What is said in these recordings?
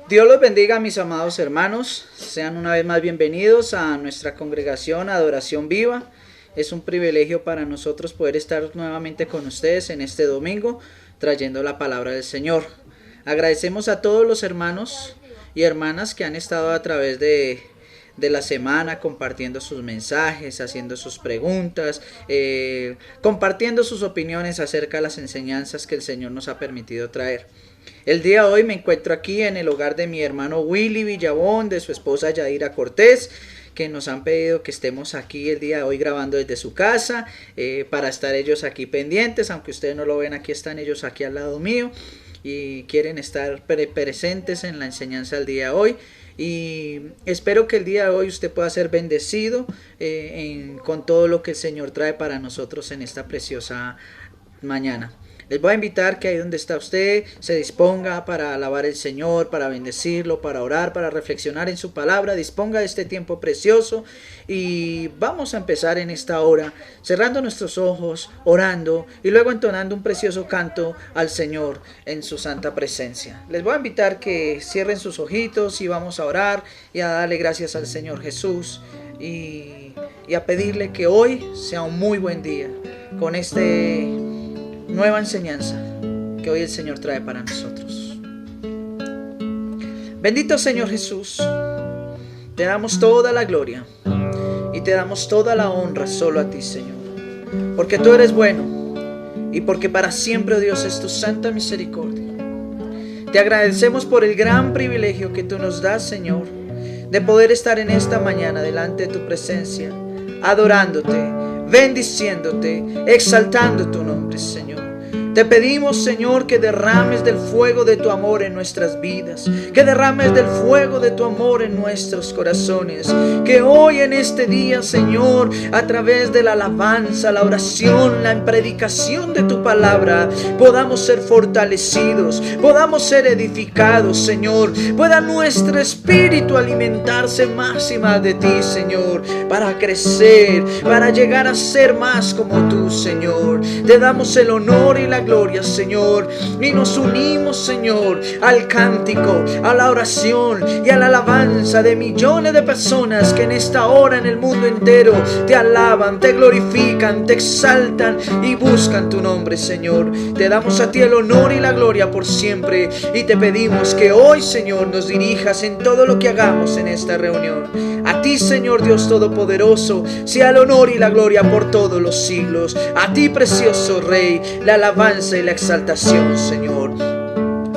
Dios los bendiga, mis amados hermanos. Sean una vez más bienvenidos a nuestra congregación Adoración Viva. Es un privilegio para nosotros poder estar nuevamente con ustedes en este domingo, trayendo la palabra del Señor. Agradecemos a todos los hermanos y hermanas que han estado a través de la semana compartiendo sus mensajes, haciendo sus preguntas, compartiendo sus opiniones acerca de las enseñanzas que el Señor nos ha permitido traer. El día de hoy me encuentro aquí en el hogar de mi hermano Willy Villabón, de su esposa Yadira Cortés, que nos han pedido que estemos aquí el día de hoy grabando desde su casa, para estar ellos aquí pendientes. Aunque ustedes no lo ven, aquí están ellos aquí al lado mío y quieren estar presentes en la enseñanza del día de hoy. Y espero que el día de hoy usted pueda ser bendecido con todo lo que el Señor trae para nosotros en esta preciosa mañana. Les voy a invitar que ahí donde está usted se disponga para alabar al Señor, para bendecirlo, para orar, para reflexionar en su palabra. Disponga de este tiempo precioso y vamos a empezar en esta hora cerrando nuestros ojos, orando y luego entonando un precioso canto al Señor en su santa presencia. Les voy a invitar que cierren sus ojitos y vamos a orar y a darle gracias al Señor Jesús y a pedirle que hoy sea un muy buen día con nueva enseñanza que hoy el Señor trae para nosotros. Bendito Señor Jesús, te damos toda la gloria y te damos toda la honra solo a ti, Señor, porque tú eres bueno y porque para siempre, oh Dios, es tu santa misericordia. Te agradecemos por el gran privilegio que tú nos das, Señor, de poder estar en esta mañana delante de tu presencia, adorándote, bendiciéndote, exaltando tu nombre, Señor. Te pedimos, Señor, que derrames del fuego de tu amor en nuestras vidas, que derrames del fuego de tu amor en nuestros corazones, que hoy en este día, Señor, a través de la alabanza, la oración, la predicación de tu palabra, podamos ser fortalecidos, podamos ser edificados, Señor, pueda nuestro espíritu alimentarse más y más de ti, Señor, para crecer, para llegar a ser más como tú, Señor. Te damos el honor y la gloria, Señor, y nos unimos, Señor, al cántico, a la oración y a la alabanza de millones de personas que en esta hora en el mundo entero te alaban, te glorifican, te exaltan y buscan tu nombre, Señor. Te damos a ti el honor y la gloria por siempre y te pedimos que hoy, Señor, nos dirijas en todo lo que hagamos en esta reunión. A ti, Señor Dios Todopoderoso, sea el honor y la gloria por todos los siglos. A ti, precioso Rey, la alabanza y la exaltación, Señor.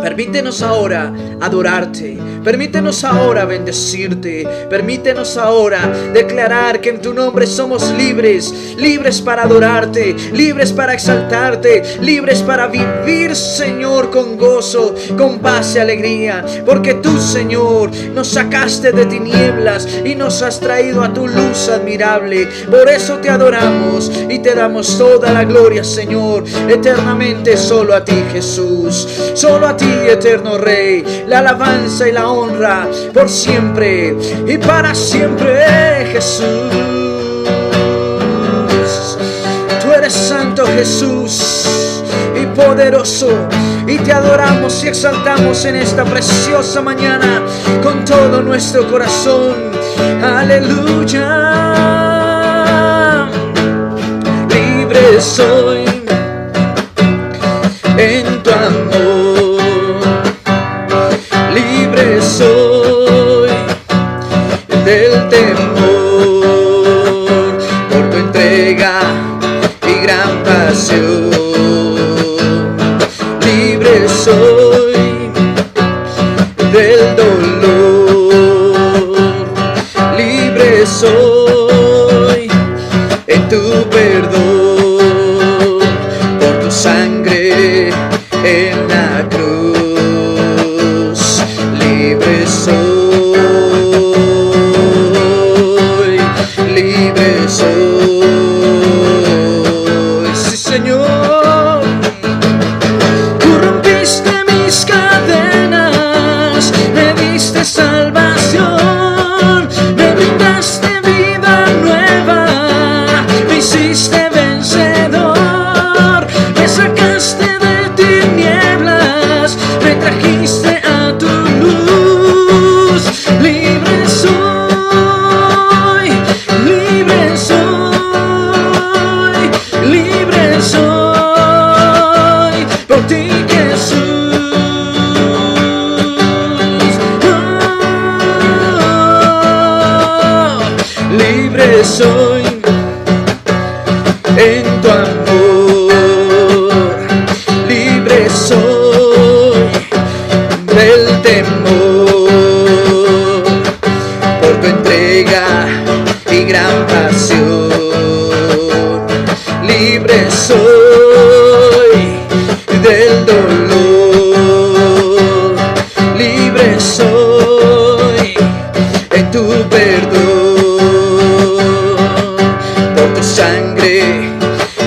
Permítenos ahora adorarte, permítenos ahora bendecirte, permítenos ahora declarar que en tu nombre somos libres, libres para adorarte, libres para exaltarte, libres para vivir, Señor, con gozo, con paz y alegría, porque tú, Señor, nos sacaste de tinieblas y nos has traído a tu luz admirable. Por eso te adoramos y te damos toda la gloria, Señor, eternamente solo a ti, Jesús, solo a ti, eterno Rey, la alabanza y la honra por siempre y para siempre, Jesús. Tú eres santo, Jesús, y poderoso, y te adoramos y exaltamos en esta preciosa mañana con todo nuestro corazón. Aleluya. Libre soy en tu amor, libre soy del temor por tu entrega y gran pasión. Libre soy del dolor, libre soy en tu perdón por tu sangre en la cruz. Libre soy soy en tu amor, libre soy del temor, por tu entrega y gran pasión. Libre soy del dolor, libre soy en tu perdón, por tu sangre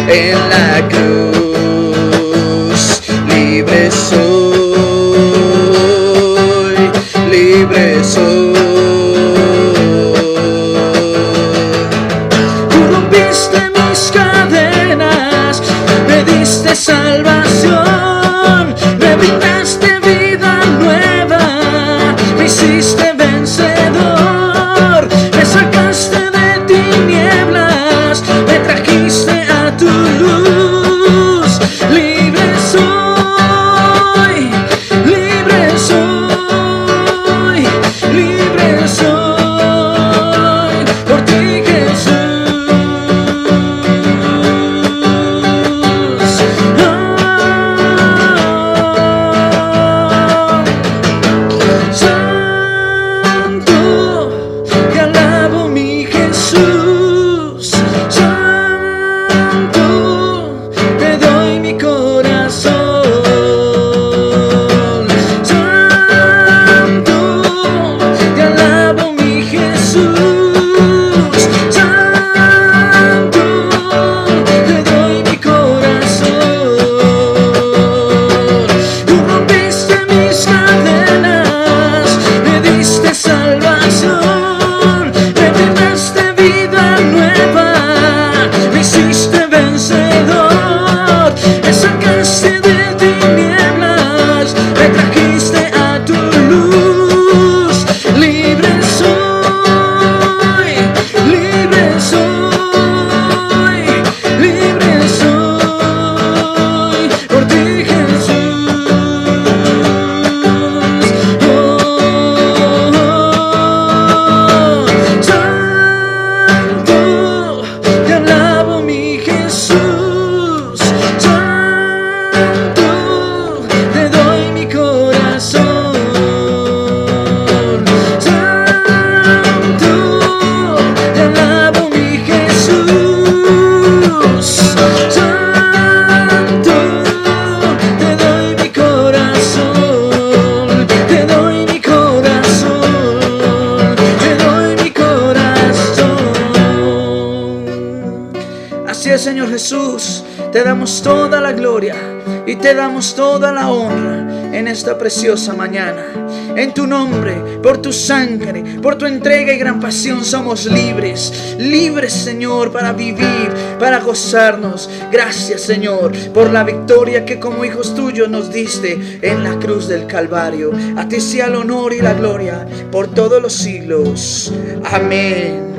en la cruz. Libre soy, libre soy. Tú rompiste mis cadenas, me diste salvación, me brindaste vida nueva, me hiciste vencedor, me sacaste de tinieblas, me trajiste a tu luz. Libre soy, libre soy, libre soy, por ti Jesús. Santo, te alabo mi Jesús. Santo, te doy mi corazón. Santo, te alabo mi Jesús. Santo, te doy mi corazón. Tú rompiste mis cadenas, me diste salvación, me brindaste vida nueva, me hiciste vencedor, me sacaste de tinieblas, me trajiste a tu luz. Libre soy, libre soy, libre soy, por ti Jesús. Santo, te alabo mi Jesús. Santo, te doy mi corazón. Santo, te alabo mi Jesús. Santo, te doy mi corazón. Te doy mi corazón. Te doy mi corazón. Así es, Señor Jesús, te damos toda la gloria y te damos toda la honra en esta preciosa mañana. En tu nombre, por tu sangre, por tu entrega y gran pasión somos libres. Libres, Señor, para vivir, para gozarnos. Gracias, Señor, por la victoria que como hijos tuyos nos diste en la cruz del Calvario. A ti sea el honor y la gloria por todos los siglos. Amén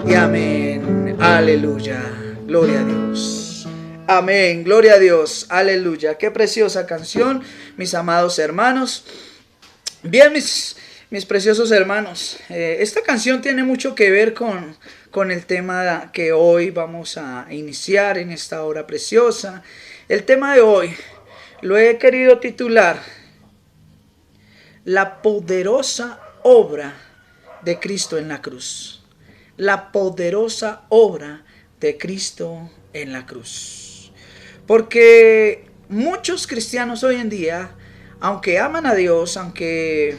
y amén. Aleluya. Gloria a Dios. Amén. Gloria a Dios. Aleluya. Qué preciosa canción, mis amados hermanos. Bien, mis preciosos hermanos, esta canción tiene mucho que ver con el tema que hoy vamos a iniciar en esta hora preciosa. El tema de hoy lo he querido titular La poderosa obra de Cristo en la cruz. La poderosa obra de Cristo en la cruz. Porque muchos cristianos hoy en día, aunque aman a Dios, aunque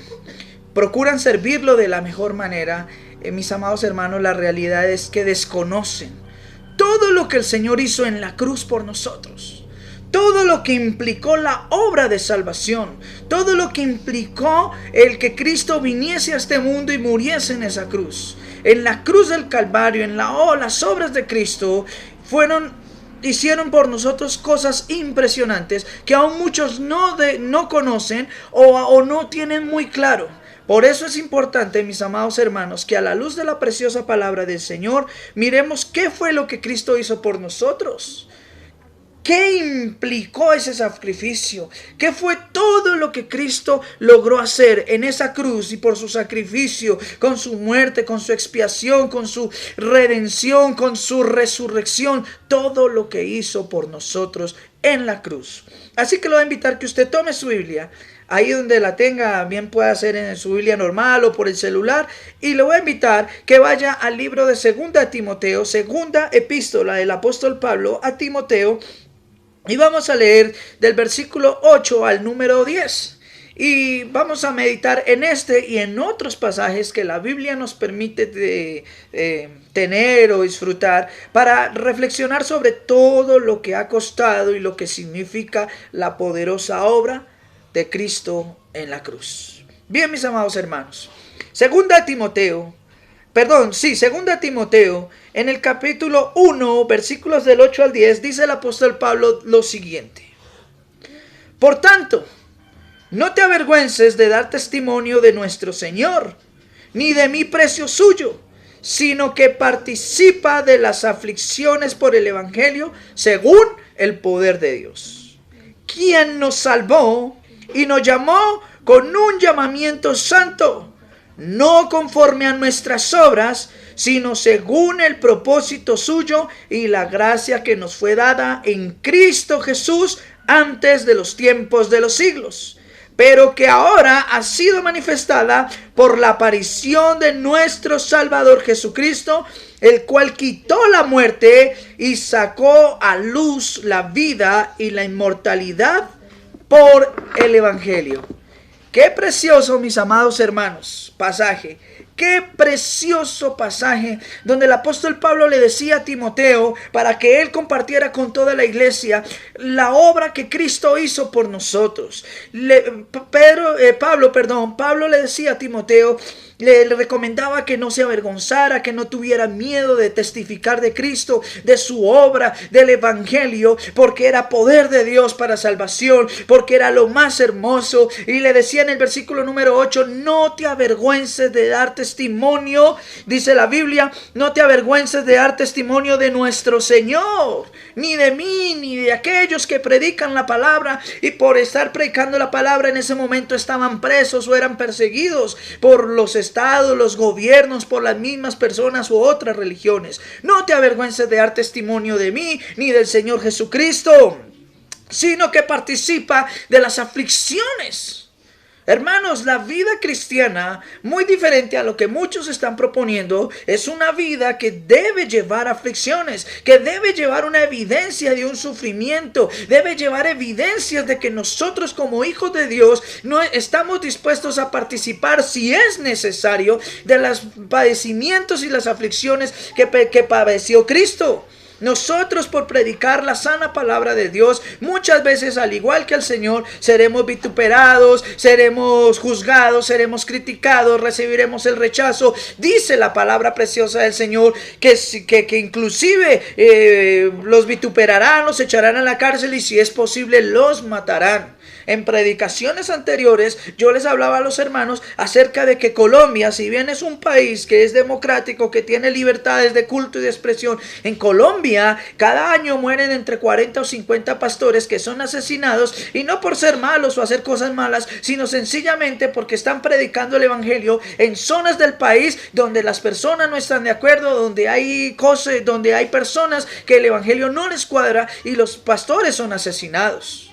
procuran servirlo de la mejor manera, mis amados hermanos, la realidad es que desconocen todo lo que el Señor hizo en la cruz por nosotros. Todo lo que implicó la obra de salvación. Todo lo que implicó el que Cristo viniese a este mundo y muriese en esa cruz. En la cruz del Calvario, las obras de Cristo hicieron por nosotros cosas impresionantes que aún muchos no conocen o no tienen muy claro. Por eso es importante, mis amados hermanos, que a la luz de la preciosa palabra del Señor, miremos qué fue lo que Cristo hizo por nosotros. ¿Qué implicó ese sacrificio? ¿Qué fue todo lo que Cristo logró hacer en esa cruz y por su sacrificio, con su muerte, con su expiación, con su redención, con su resurrección? Todo lo que hizo por nosotros en la cruz. Así que lo voy a invitar que usted tome su Biblia, ahí donde la tenga, bien puede ser en su Biblia normal o por el celular, y le voy a invitar que vaya al libro de 2 Timoteo, segunda epístola del apóstol Pablo a Timoteo, y vamos a leer del versículo 8 al número 10. Y vamos a meditar en este y en otros pasajes que la Biblia nos permite tener o disfrutar para reflexionar sobre todo lo que ha costado y lo que significa la poderosa obra de Cristo en la cruz. Bien, mis amados hermanos, segunda Timoteo, en el capítulo 1, versículos del 8 al 10, dice el apóstol Pablo lo siguiente: por tanto, no te avergüences de dar testimonio de nuestro Señor, ni de mi precio suyo, sino que participa de las aflicciones por el Evangelio según el poder de Dios, quien nos salvó y nos llamó con un llamamiento santo, no conforme a nuestras obras, sino según el propósito suyo y la gracia que nos fue dada en Cristo Jesús antes de los tiempos de los siglos, pero que ahora ha sido manifestada por la aparición de nuestro Salvador Jesucristo, el cual quitó la muerte y sacó a luz la vida y la inmortalidad por el Evangelio. Qué precioso, mis amados hermanos, pasaje. Qué precioso pasaje donde el apóstol Pablo le decía a Timoteo para que él compartiera con toda la iglesia la obra que Cristo hizo por nosotros. Pablo le decía a Timoteo, le recomendaba que no se avergonzara, que no tuviera miedo de testificar de Cristo, de su obra, del Evangelio, porque era poder de Dios para salvación, porque era lo más hermoso. Y le decía en el versículo número 8, no te avergüences de dar testimonio, dice la Biblia, no te avergüences de dar testimonio de nuestro Señor, ni de mí, ni de aquellos que predican la palabra, y por estar predicando la palabra en ese momento estaban presos o eran perseguidos por los estados, los gobiernos, por las mismas personas u otras religiones. No te avergüences de dar testimonio de mí, ni del Señor Jesucristo, sino que participa de las aflicciones. Hermanos, la vida cristiana, muy diferente a lo que muchos están proponiendo, es una vida que debe llevar aflicciones, que debe llevar una evidencia de un sufrimiento, debe llevar evidencias de que nosotros como hijos de Dios no estamos dispuestos a participar, si es necesario, de los padecimientos y las aflicciones que padeció Cristo. Nosotros, por predicar la sana palabra de Dios, muchas veces, al igual que el Señor, seremos vituperados, seremos juzgados, seremos criticados, recibiremos el rechazo. Dice la palabra preciosa del Señor que inclusive los vituperarán, los echarán a la cárcel y, si es posible, los matarán. En predicaciones anteriores yo les hablaba a los hermanos acerca de que Colombia, si bien es un país que es democrático, que tiene libertades de culto y de expresión, en Colombia cada año mueren entre 40 o 50 pastores que son asesinados, y no por ser malos o hacer cosas malas, sino sencillamente porque están predicando el Evangelio en zonas del país donde las personas no están de acuerdo, donde hay cosas, donde hay personas que el Evangelio no les cuadra, y los pastores son asesinados.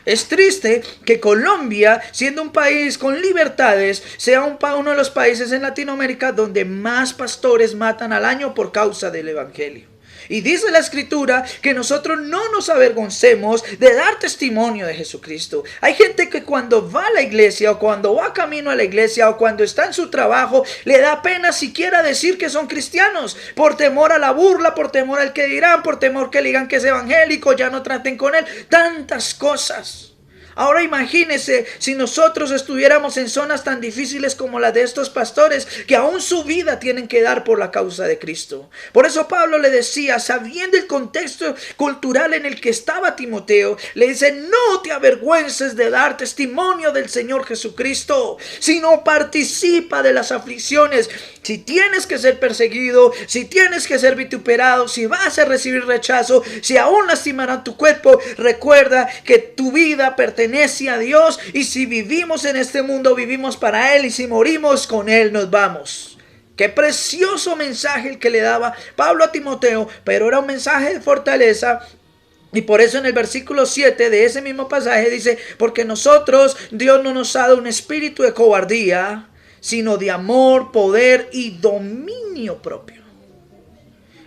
Es triste que Colombia, siendo un país con libertades, sea uno de los países en Latinoamérica donde más pastores matan al año por causa del Evangelio. Y dice la Escritura que nosotros no nos avergoncemos de dar testimonio de Jesucristo. Hay gente que cuando va a la iglesia, o cuando va camino a la iglesia, o cuando está en su trabajo, le da pena siquiera decir que son cristianos, por temor a la burla, por temor al que dirán, por temor que le digan que es evangélico, ya no traten con él, tantas cosas. Ahora imagínese si nosotros estuviéramos en zonas tan difíciles como las de estos pastores, que aún su vida tienen que dar por la causa de Cristo. Por eso Pablo le decía, sabiendo el contexto cultural en el que estaba Timoteo, le dice: no te avergüences de dar testimonio del Señor Jesucristo, sino participa de las aflicciones. Si tienes que ser perseguido, si tienes que ser vituperado, si vas a recibir rechazo, si aún lastimarán tu cuerpo, recuerda que tu vida pertenece a Dios, y si vivimos en este mundo, vivimos para Él, y si morimos, con Él nos vamos. Qué precioso mensaje el que le daba Pablo a Timoteo, pero era un mensaje de fortaleza. Y por eso en el versículo 7 de ese mismo pasaje dice: porque nosotros, Dios no nos ha dado un espíritu de cobardía, sino de amor, poder y dominio propio.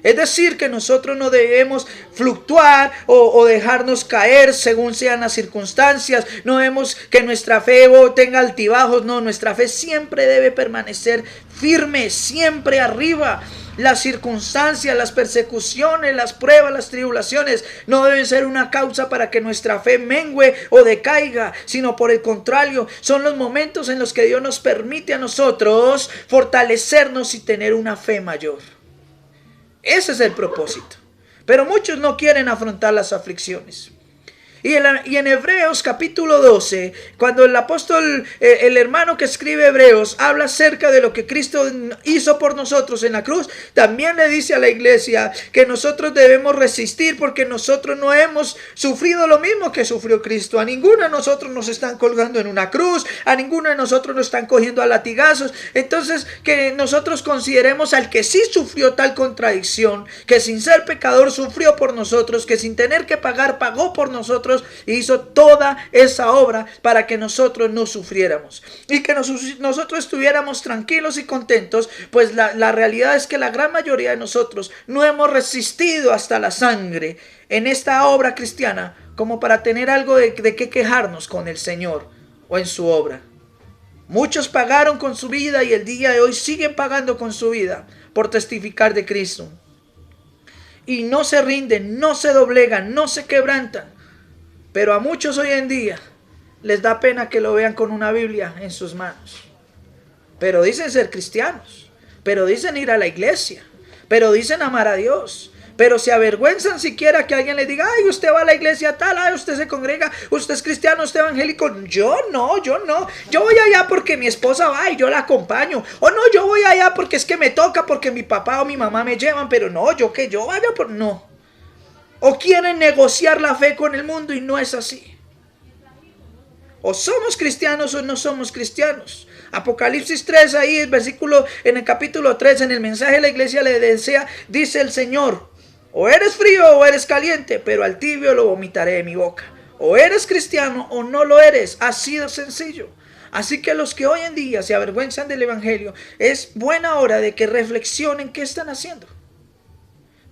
Es decir, que nosotros no debemos fluctuar o dejarnos caer según sean las circunstancias. No debemos que nuestra fe tenga altibajos. No, nuestra fe siempre debe permanecer firme, siempre arriba. Las circunstancias, las persecuciones, las pruebas, las tribulaciones no deben ser una causa para que nuestra fe mengue o decaiga, sino por el contrario, son los momentos en los que Dios nos permite a nosotros fortalecernos y tener una fe mayor. Ese es el propósito. Pero muchos no quieren afrontar las aflicciones. Y en Hebreos capítulo 12, cuando el apóstol, el hermano que escribe Hebreos, habla acerca de lo que Cristo hizo por nosotros en la cruz, también le dice a la iglesia que nosotros debemos resistir, porque nosotros no hemos sufrido lo mismo que sufrió Cristo. A ninguno de nosotros nos están colgando en una cruz, a ninguno de nosotros nos están cogiendo a latigazos. Entonces, que nosotros consideremos al que sí sufrió tal contradicción, que sin ser pecador sufrió por nosotros, que sin tener que pagar pagó por nosotros, y hizo toda esa obra para que nosotros no sufriéramos y que nosotros estuviéramos tranquilos y contentos. Pues la realidad es que la gran mayoría de nosotros no hemos resistido hasta la sangre en esta obra cristiana como para tener algo de qué quejarnos con el Señor o en su obra. Muchos pagaron con su vida y el día de hoy siguen pagando con su vida por testificar de Cristo, y no se rinden, no se doblegan, no se quebrantan. Pero a muchos hoy en día les da pena que lo vean con una Biblia en sus manos. Pero dicen ser cristianos, pero dicen ir a la iglesia, pero dicen amar a Dios, pero se avergüenzan siquiera que alguien les diga: ay, usted va a la iglesia tal, ay, usted se congrega, usted es cristiano, usted es evangélico. Yo no, yo voy allá porque mi esposa va y yo la acompaño. O no, yo voy allá porque es que me toca, porque mi papá o mi mamá me llevan, pero no, yo vaya por... No. O quieren negociar la fe con el mundo, y no es así. O somos cristianos o no somos cristianos. Apocalipsis 3, ahí en el capítulo 3, en el mensaje de la iglesia le desea, dice el Señor: o eres frío o eres caliente, pero al tibio lo vomitaré de mi boca. O eres cristiano o no lo eres, así de sencillo. Así que los que hoy en día se avergüenzan del evangelio, es buena hora de que reflexionen qué están haciendo.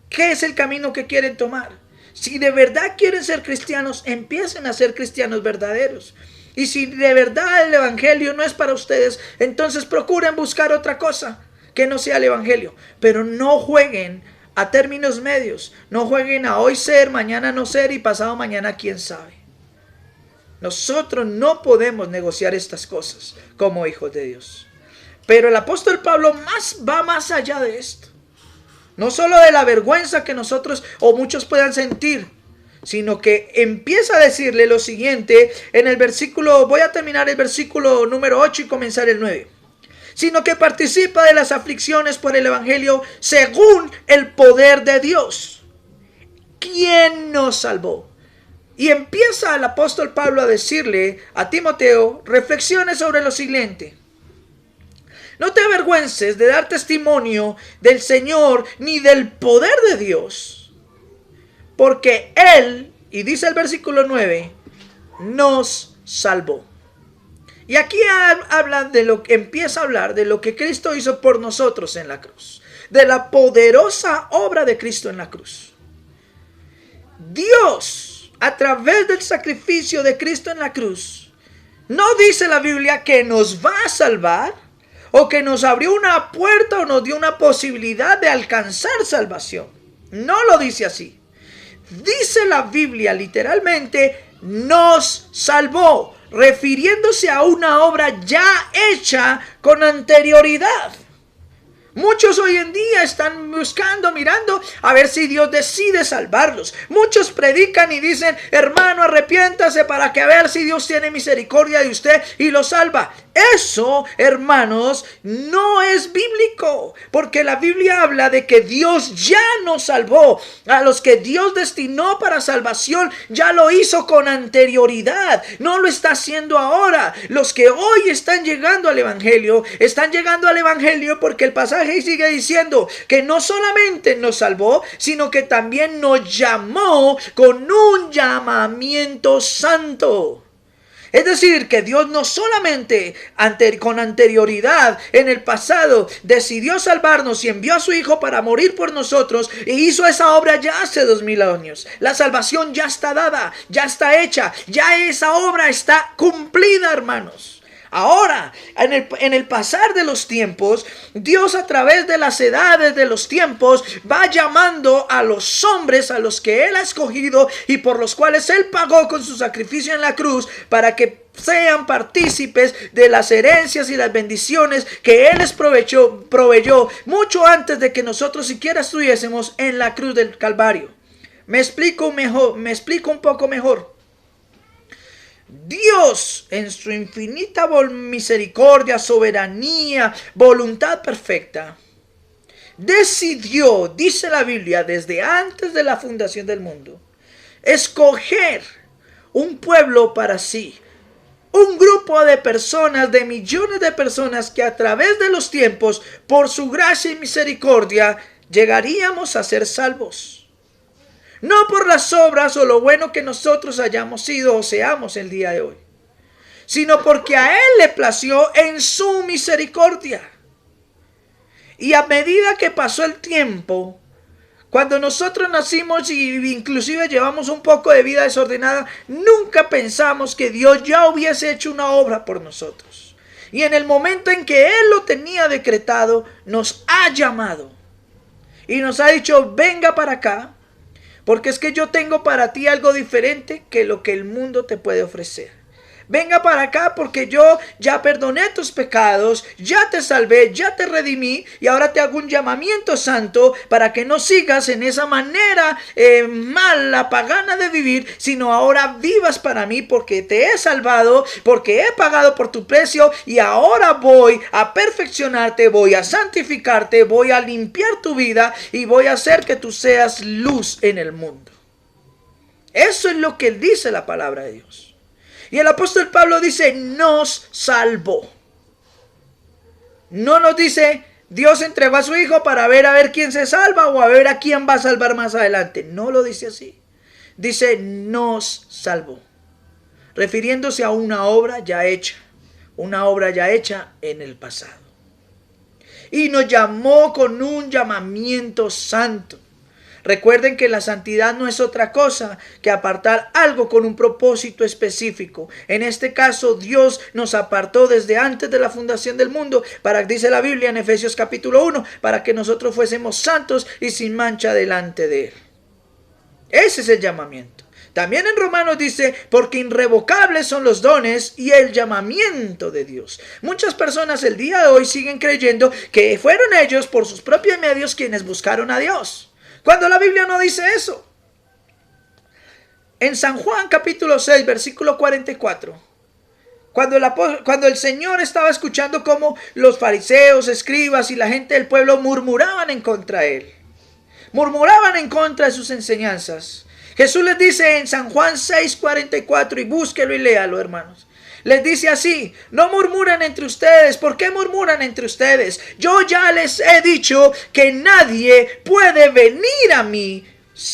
¿Qué es el camino que quieren tomar? Si de verdad quieren ser cristianos, empiecen a ser cristianos verdaderos. Y si de verdad el evangelio no es para ustedes, entonces procuren buscar otra cosa que no sea el evangelio. Pero no jueguen a términos medios. No jueguen a hoy ser, mañana no ser y pasado mañana quién sabe. Nosotros no podemos negociar estas cosas como hijos de Dios. Pero el apóstol Pablo va más allá de esto. No solo de la vergüenza que nosotros o muchos puedan sentir, sino que empieza a decirle lo siguiente en el versículo, voy a terminar el versículo número 8 y comenzar el 9. Sino que participa de las aflicciones por el evangelio según el poder de Dios, quien nos salvó. Y empieza el apóstol Pablo a decirle a Timoteo, reflexione sobre lo siguiente. No te avergüences de dar testimonio del Señor ni del poder de Dios, porque Él, y dice el versículo 9, nos salvó. Y aquí empieza a hablar de lo que Cristo hizo por nosotros en la cruz, de la poderosa obra de Cristo en la cruz. Dios, a través del sacrificio de Cristo en la cruz, no dice la Biblia que nos va a salvar, o que nos abrió una puerta o nos dio una posibilidad de alcanzar salvación. No lo dice así. Dice la Biblia literalmente nos salvó, refiriéndose a una obra ya hecha con anterioridad. Muchos hoy en día están buscando, mirando a ver si Dios decide salvarlos. Muchos predican y dicen: hermano, arrepiéntase para que a ver si Dios tiene misericordia de usted y lo salva. Eso, hermanos, no es bíblico, porque la Biblia habla de que Dios ya nos salvó. A los que Dios destinó para salvación ya lo hizo con anterioridad, no lo está haciendo ahora. Los que hoy están llegando al Evangelio porque el pasaje sigue diciendo que no solamente nos salvó, sino que también nos llamó con un llamamiento santo. Es decir, que Dios no solamente con anterioridad en el pasado decidió salvarnos y envió a su Hijo para morir por nosotros, e hizo esa obra ya hace 2000 años. La salvación ya está dada, ya está hecha, ya esa obra está cumplida, hermanos. Ahora, en el pasar de los tiempos, Dios, a través de las edades de los tiempos, va llamando a los hombres a los que Él ha escogido y por los cuales Él pagó con su sacrificio en la cruz, para que sean partícipes de las herencias y las bendiciones que Él les proveyó mucho antes de que nosotros siquiera estuviésemos en la cruz del Calvario. Me explico un poco mejor. Dios, en su infinita misericordia, soberanía, voluntad perfecta, decidió, dice la Biblia, desde antes de la fundación del mundo, escoger un pueblo para sí, un grupo de personas, de millones de personas, que a través de los tiempos, por su gracia y misericordia, llegaríamos a ser salvos. No por las obras o lo bueno que nosotros hayamos sido o seamos el día de hoy, sino porque a Él le plació en su misericordia. Y a medida que pasó el tiempo, cuando nosotros nacimos y inclusive llevamos un poco de vida desordenada, nunca pensamos que Dios ya hubiese hecho una obra por nosotros. Y en el momento en que Él lo tenía decretado, nos ha llamado y nos ha dicho: venga para acá, porque es que yo tengo para ti algo diferente que lo que el mundo te puede ofrecer. Venga para acá porque yo ya perdoné tus pecados, ya te salvé, ya te redimí, y ahora te hago un llamamiento santo para que no sigas en esa manera mala, pagana de vivir, sino ahora vivas para mí, porque te he salvado, porque he pagado por tu precio, y ahora voy a perfeccionarte, voy a santificarte, voy a limpiar tu vida y voy a hacer que tú seas luz en el mundo. Eso es lo que dice la palabra de Dios. Y el apóstol Pablo dice: nos salvó. No nos dice: Dios entregó a su Hijo para ver a ver quién se salva o a ver a quién va a salvar más adelante. No lo dice así. Dice: nos salvó, refiriéndose a una obra ya hecha. Una obra ya hecha en el pasado. Y nos llamó con un llamamiento santo. Recuerden que la santidad no es otra cosa que apartar algo con un propósito específico. En este caso, Dios nos apartó desde antes de la fundación del mundo, dice la Biblia en Efesios capítulo 1, para que nosotros fuésemos santos y sin mancha delante de Él. Ese es el llamamiento. También en Romanos dice: porque irrevocables son los dones y el llamamiento de Dios. Muchas personas el día de hoy siguen creyendo que fueron ellos por sus propios medios quienes buscaron a Dios, cuando la Biblia no dice eso. En San Juan capítulo 6 versículo 44, cuando el Señor estaba escuchando cómo los fariseos, escribas y la gente del pueblo murmuraban en contra de Él, murmuraban en contra de sus enseñanzas, Jesús les dice en San Juan 6, 44, y búsquelo y léalo, hermanos. Les dice así: no murmuran entre ustedes. ¿Por qué murmuran entre ustedes? Yo ya les he dicho que nadie puede venir a mí.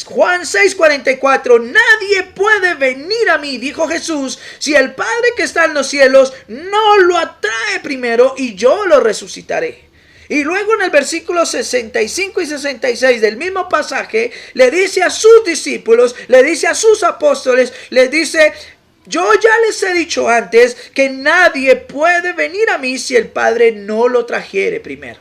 Juan 6:44, nadie puede venir a mí, dijo Jesús, si el Padre que está en los cielos no lo atrae primero, y yo lo resucitaré. Y luego en el versículo 65 y 66 del mismo pasaje, le dice a sus discípulos, le dice a sus apóstoles, les dice: yo ya les he dicho antes que nadie puede venir a mí si el Padre no lo trajere primero.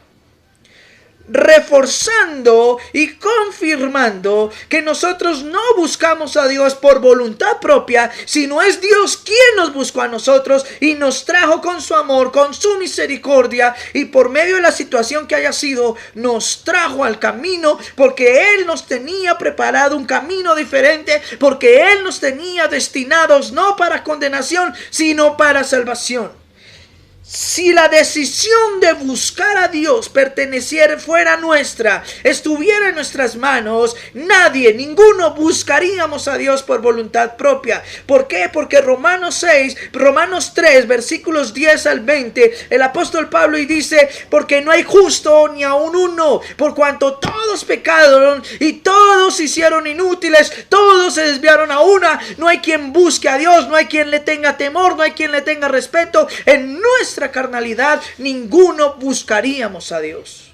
reforzando y confirmando que nosotros no buscamos a Dios por voluntad propia, sino es Dios quien nos buscó a nosotros y nos trajo con su amor, con su misericordia, y por medio de la situación que haya sido, nos trajo al camino, porque Él nos tenía preparado un camino diferente, porque Él nos tenía destinados no para condenación, sino para salvación. Si la decisión de buscar a Dios fuera nuestra, estuviera en nuestras manos, ninguno buscaríamos a Dios por voluntad propia. ¿Por qué? Porque Romanos 3, versículos 10 al 20, el apóstol Pablo y dice: porque no hay justo ni aun uno, por cuanto todos pecaron y todos se hicieron inútiles, todos se desviaron a una. No hay quien busque a Dios, no hay quien le tenga temor, no hay quien le tenga respeto. En nuestra carnalidad ninguno buscaríamos a Dios.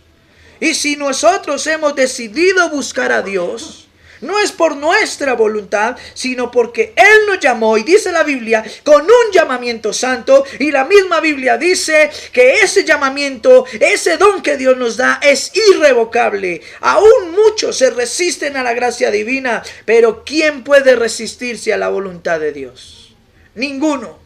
Y si nosotros hemos decidido buscar a Dios, no es por nuestra voluntad, sino porque Él nos llamó, y dice la Biblia, con un llamamiento santo. Y la misma Biblia dice que ese llamamiento, ese don que Dios nos da, es irrevocable. Aún muchos se resisten a la gracia divina, pero ¿quién puede resistirse a la voluntad de Dios? Ninguno.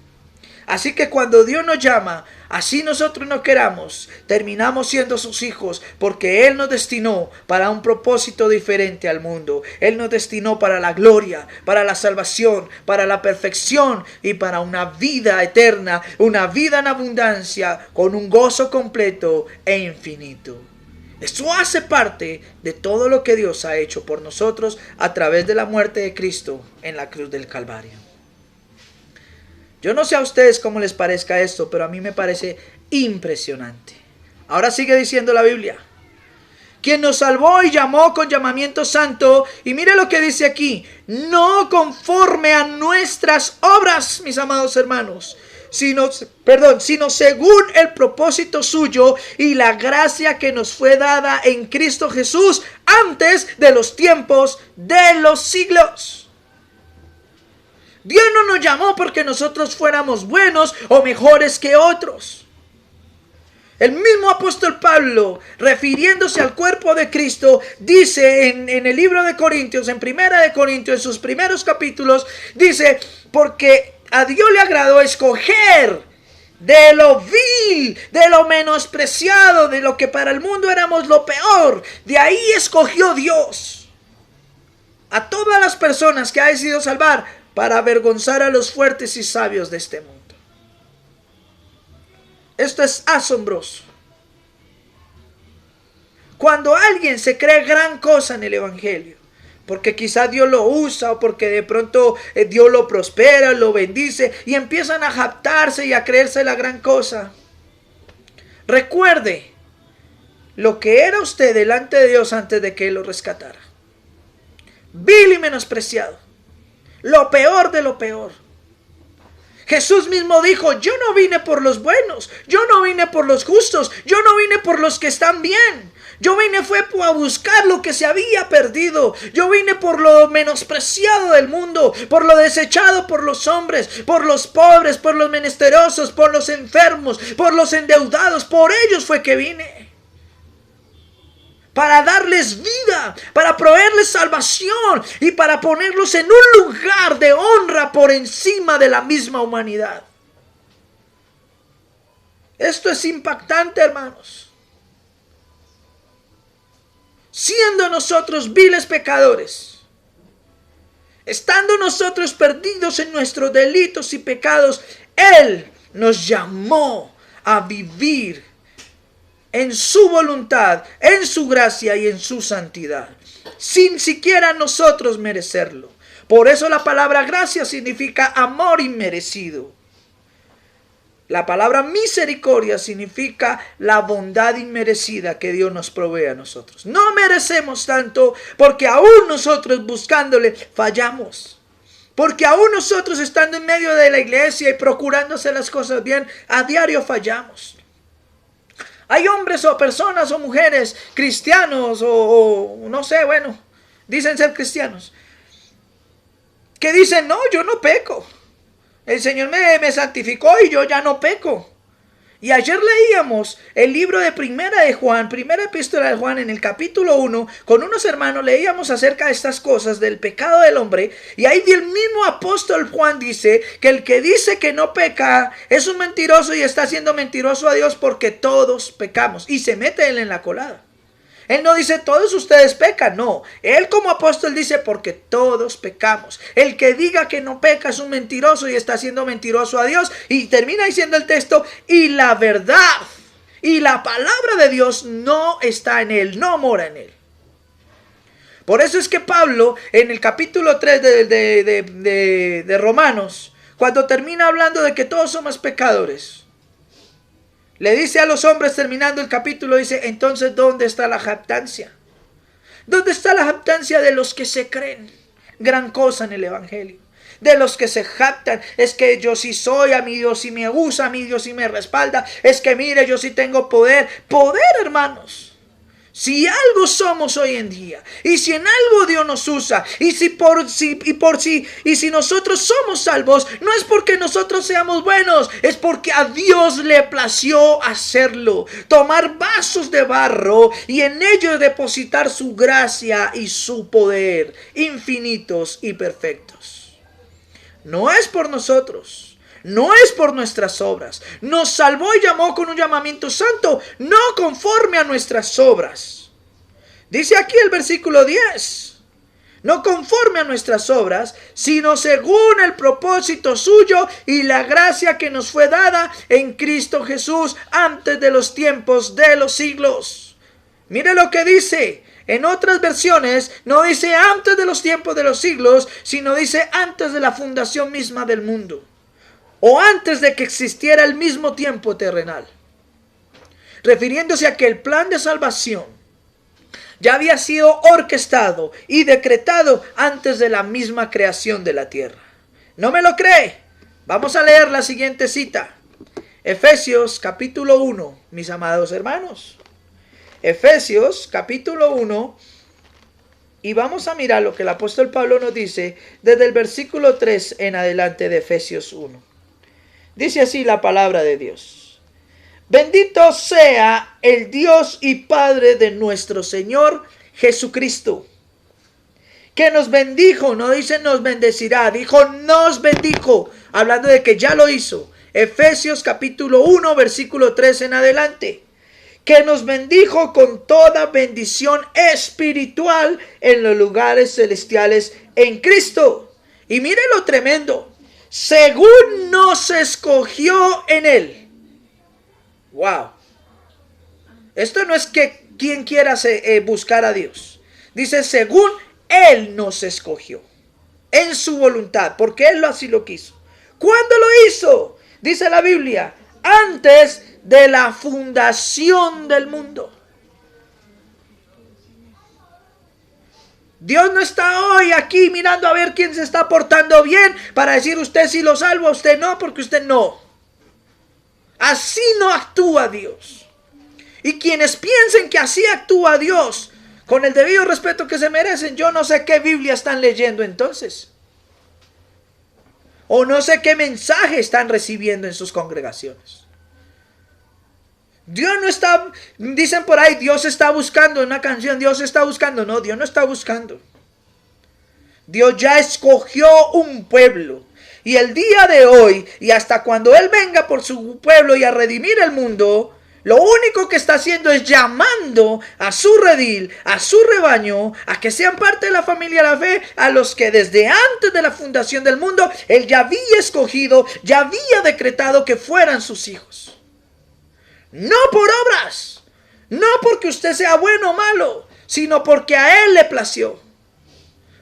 Así que cuando Dios nos llama, así nosotros no queramos, terminamos siendo sus hijos, porque Él nos destinó para un propósito diferente al mundo. Él nos destinó para la gloria, para la salvación, para la perfección y para una vida eterna, una vida en abundancia, con un gozo completo e infinito. Esto hace parte de todo lo que Dios ha hecho por nosotros a través de la muerte de Cristo en la cruz del Calvario. Yo no sé a ustedes cómo les parezca esto, pero a mí me parece impresionante. Ahora sigue diciendo la Biblia: quien nos salvó y llamó con llamamiento santo. Y mire lo que dice aquí: no conforme a nuestras obras, mis amados hermanos, sino según el propósito suyo y la gracia que nos fue dada en Cristo Jesús antes de los tiempos de los siglos. Dios no nos llamó porque nosotros fuéramos buenos o mejores que otros. El mismo apóstol Pablo, refiriéndose al cuerpo de Cristo, dice en el libro de Corintios, en Primera de Corintios, en sus primeros capítulos, dice: porque a Dios le agradó escoger de lo vil, de lo menospreciado, de lo que para el mundo éramos lo peor. De ahí escogió Dios a todas las personas que ha decidido salvar, para avergonzar a los fuertes y sabios de este mundo. Esto es asombroso. Cuando alguien se cree gran cosa en el evangelio, porque quizá Dios lo usa, o porque de pronto Dios lo prospera, lo bendice, y empiezan a jactarse y a creerse la gran cosa, recuerde lo que era usted delante de Dios antes de que Él lo rescatara: vil y menospreciado, lo peor de lo peor. Jesús mismo dijo: yo no vine por los buenos, yo no vine por los justos, yo no vine por los que están bien. Yo vine fue a buscar lo que se había perdido. Yo vine por lo menospreciado del mundo, por lo desechado por los hombres, por los pobres, por los menesterosos, por los enfermos, por los endeudados. Por ellos fue que vine, para darles vida, para proveerles salvación y para ponerlos en un lugar de honra por encima de la misma humanidad. Esto es impactante, hermanos. Siendo nosotros viles pecadores, estando nosotros perdidos en nuestros delitos y pecados, Él nos llamó a vivir en su voluntad, en su gracia y en su santidad, sin siquiera nosotros merecerlo. Por eso la palabra gracia significa amor inmerecido. La palabra misericordia significa la bondad inmerecida que Dios nos provee a nosotros. No merecemos tanto, porque aún nosotros buscándole fallamos. Porque aún nosotros estando en medio de la iglesia y procurando hacer las cosas bien, a diario fallamos. Hay hombres o personas o mujeres cristianos o no sé, bueno, dicen ser cristianos, que dicen: no, yo no peco. El Señor me santificó y yo ya no peco. Y ayer leíamos el libro de Primera de Juan, Primera Epístola de Juan, en el capítulo 1, con unos hermanos leíamos acerca de estas cosas, del pecado del hombre, y ahí el mismo apóstol Juan dice que el que dice que no peca es un mentiroso y está siendo mentiroso a Dios, porque todos pecamos, y se mete él en la colada. Él no dice todos ustedes pecan, no. Él como apóstol dice porque todos pecamos. El que diga que no peca es un mentiroso y está siendo mentiroso a Dios. Y termina diciendo el texto, y la verdad y la palabra de Dios no está en él, no mora en él. Por eso es que Pablo en el capítulo 3 de Romanos, cuando termina hablando de que todos somos pecadores, le dice a los hombres, terminando el capítulo, dice, entonces, ¿dónde está la jactancia? ¿Dónde está la jactancia de los que se creen gran cosa en el evangelio? De los que se jactan, es que yo sí soy, a mi Dios sí me usa, a mi Dios sí me respalda, es que mire, yo sí tengo poder. Poder, hermanos. Si algo somos hoy en día, y si en algo Dios nos usa, y si nosotros somos salvos, no es porque nosotros seamos buenos, es porque a Dios le plació hacerlo, tomar vasos de barro y en ellos depositar su gracia y su poder infinitos y perfectos. No es por nosotros. No es por nuestras obras. Nos salvó y llamó con un llamamiento santo, no conforme a nuestras obras. Dice aquí el versículo 10. No conforme a nuestras obras, sino según el propósito suyo y la gracia que nos fue dada en Cristo Jesús antes de los tiempos de los siglos. Mire lo que dice. En otras versiones no dice antes de los tiempos de los siglos, sino dice antes de la fundación misma del mundo. O antes de que existiera el mismo tiempo terrenal. Refiriéndose a que el plan de salvación ya había sido orquestado y decretado antes de la misma creación de la tierra. ¿No me lo cree? Vamos a leer la siguiente cita. Efesios capítulo 1, mis amados hermanos. Efesios capítulo 1. Y vamos a mirar lo que el apóstol Pablo nos dice desde el versículo 3 en adelante de Efesios 1. Dice así la palabra de Dios. Bendito sea el Dios y Padre de nuestro Señor Jesucristo, que nos bendijo, no dice nos bendecirá, dijo nos bendijo, hablando de que ya lo hizo. Efesios capítulo 1, versículo 3 en adelante. Que nos bendijo con toda bendición espiritual en los lugares celestiales en Cristo. Y mire lo tremendo. Según nos escogió en Él. Wow. Esto no es que quien quiera buscar a Dios. Dice según Él nos escogió. En su voluntad. Porque Él así lo quiso. ¿Cuándo lo hizo? Dice la Biblia. Antes de la fundación del mundo. Dios no está hoy aquí mirando a ver quién se está portando bien para decir usted sí lo salvo, usted no, porque usted no. Así no actúa Dios. Y quienes piensen que así actúa Dios, con el debido respeto que se merecen, yo no sé qué Biblia están leyendo entonces. O no sé qué mensaje están recibiendo en sus congregaciones. Dios no está, dicen por ahí, Dios está buscando una canción, Dios está buscando. No, Dios no está buscando. Dios ya escogió un pueblo. Y el día de hoy, y hasta cuando Él venga por su pueblo y a redimir el mundo, lo único que está haciendo es llamando a su redil, a su rebaño, a que sean parte de la familia de la fe, a los que desde antes de la fundación del mundo, Él ya había escogido, ya había decretado que fueran sus hijos. No por obras, no porque usted sea bueno o malo, sino porque a Él le plació.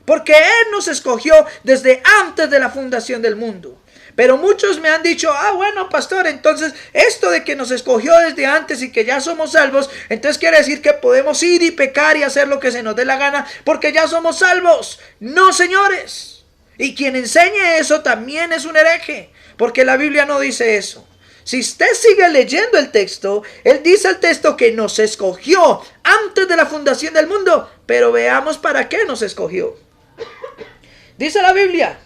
Porque Él nos escogió desde antes de la fundación del mundo. Pero muchos me han dicho, bueno, pastor, entonces esto de que nos escogió desde antes y que ya somos salvos, entonces quiere decir que podemos ir y pecar y hacer lo que se nos dé la gana porque ya somos salvos. No, señores. Y quien enseñe eso también es un hereje, porque la Biblia no dice eso. Si usted sigue leyendo el texto, él dice el texto que nos escogió antes de la fundación del mundo. Pero veamos para qué nos escogió. Dice la Biblia,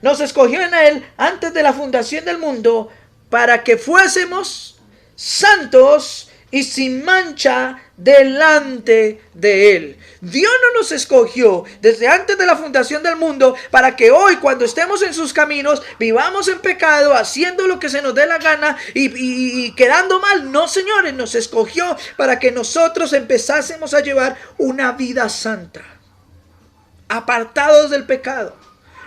nos escogió en Él antes de la fundación del mundo para que fuésemos santos y sin mancha delante de Él. Dios no nos escogió desde antes de la fundación del mundo para que hoy, cuando estemos en sus caminos, vivamos en pecado, haciendo lo que se nos dé la gana y quedando mal. No, señores, nos escogió para que nosotros empezásemos a llevar una vida santa, apartados del pecado.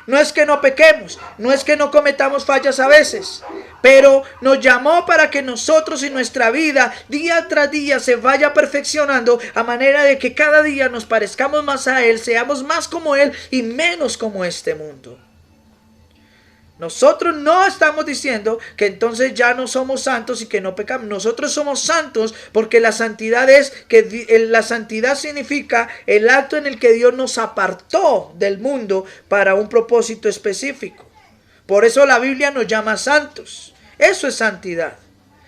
No es que no pequemos, no es que no cometamos fallas a veces, pero nos llamó para que nosotros y nuestra vida día tras día se vaya perfeccionando a manera de que cada día nos parezcamos más a Él, seamos más como Él y menos como este mundo. Nosotros no estamos diciendo que entonces ya no somos santos y que no pecamos. Nosotros somos santos porque la santidad la santidad significa el acto en el que Dios nos apartó del mundo para un propósito específico. Por eso la Biblia nos llama santos. Eso es santidad.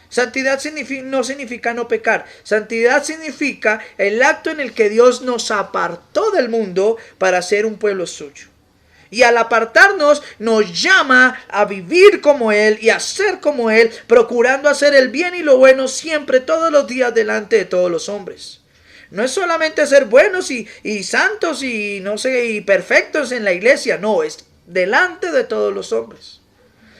Santidad no significa no pecar. Santidad significa el acto en el que Dios nos apartó del mundo para ser un pueblo suyo. Y al apartarnos nos llama a vivir como Él y a ser como Él, procurando hacer el bien y lo bueno siempre, todos los días, delante de todos los hombres. No es solamente ser buenos y santos y no sé, y perfectos en la iglesia. No, es delante de todos los hombres.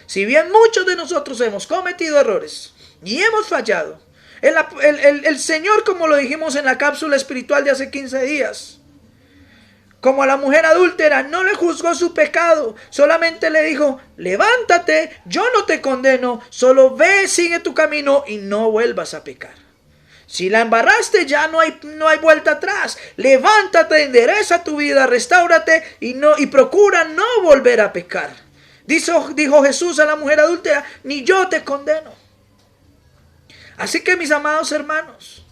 Si bien muchos de nosotros hemos cometido errores y hemos fallado, el Señor, como lo dijimos en la cápsula espiritual de hace 15 días, como a la mujer adúltera, no le juzgó su pecado, solamente le dijo: levántate, yo no te condeno, solo ve, sigue tu camino y no vuelvas a pecar. Si la embarraste, ya no hay vuelta atrás. Levántate, endereza tu vida, restáurate y procura no volver a pecar. Dijo Jesús a la mujer adúltera: ni yo te condeno. Así que, mis amados hermanos,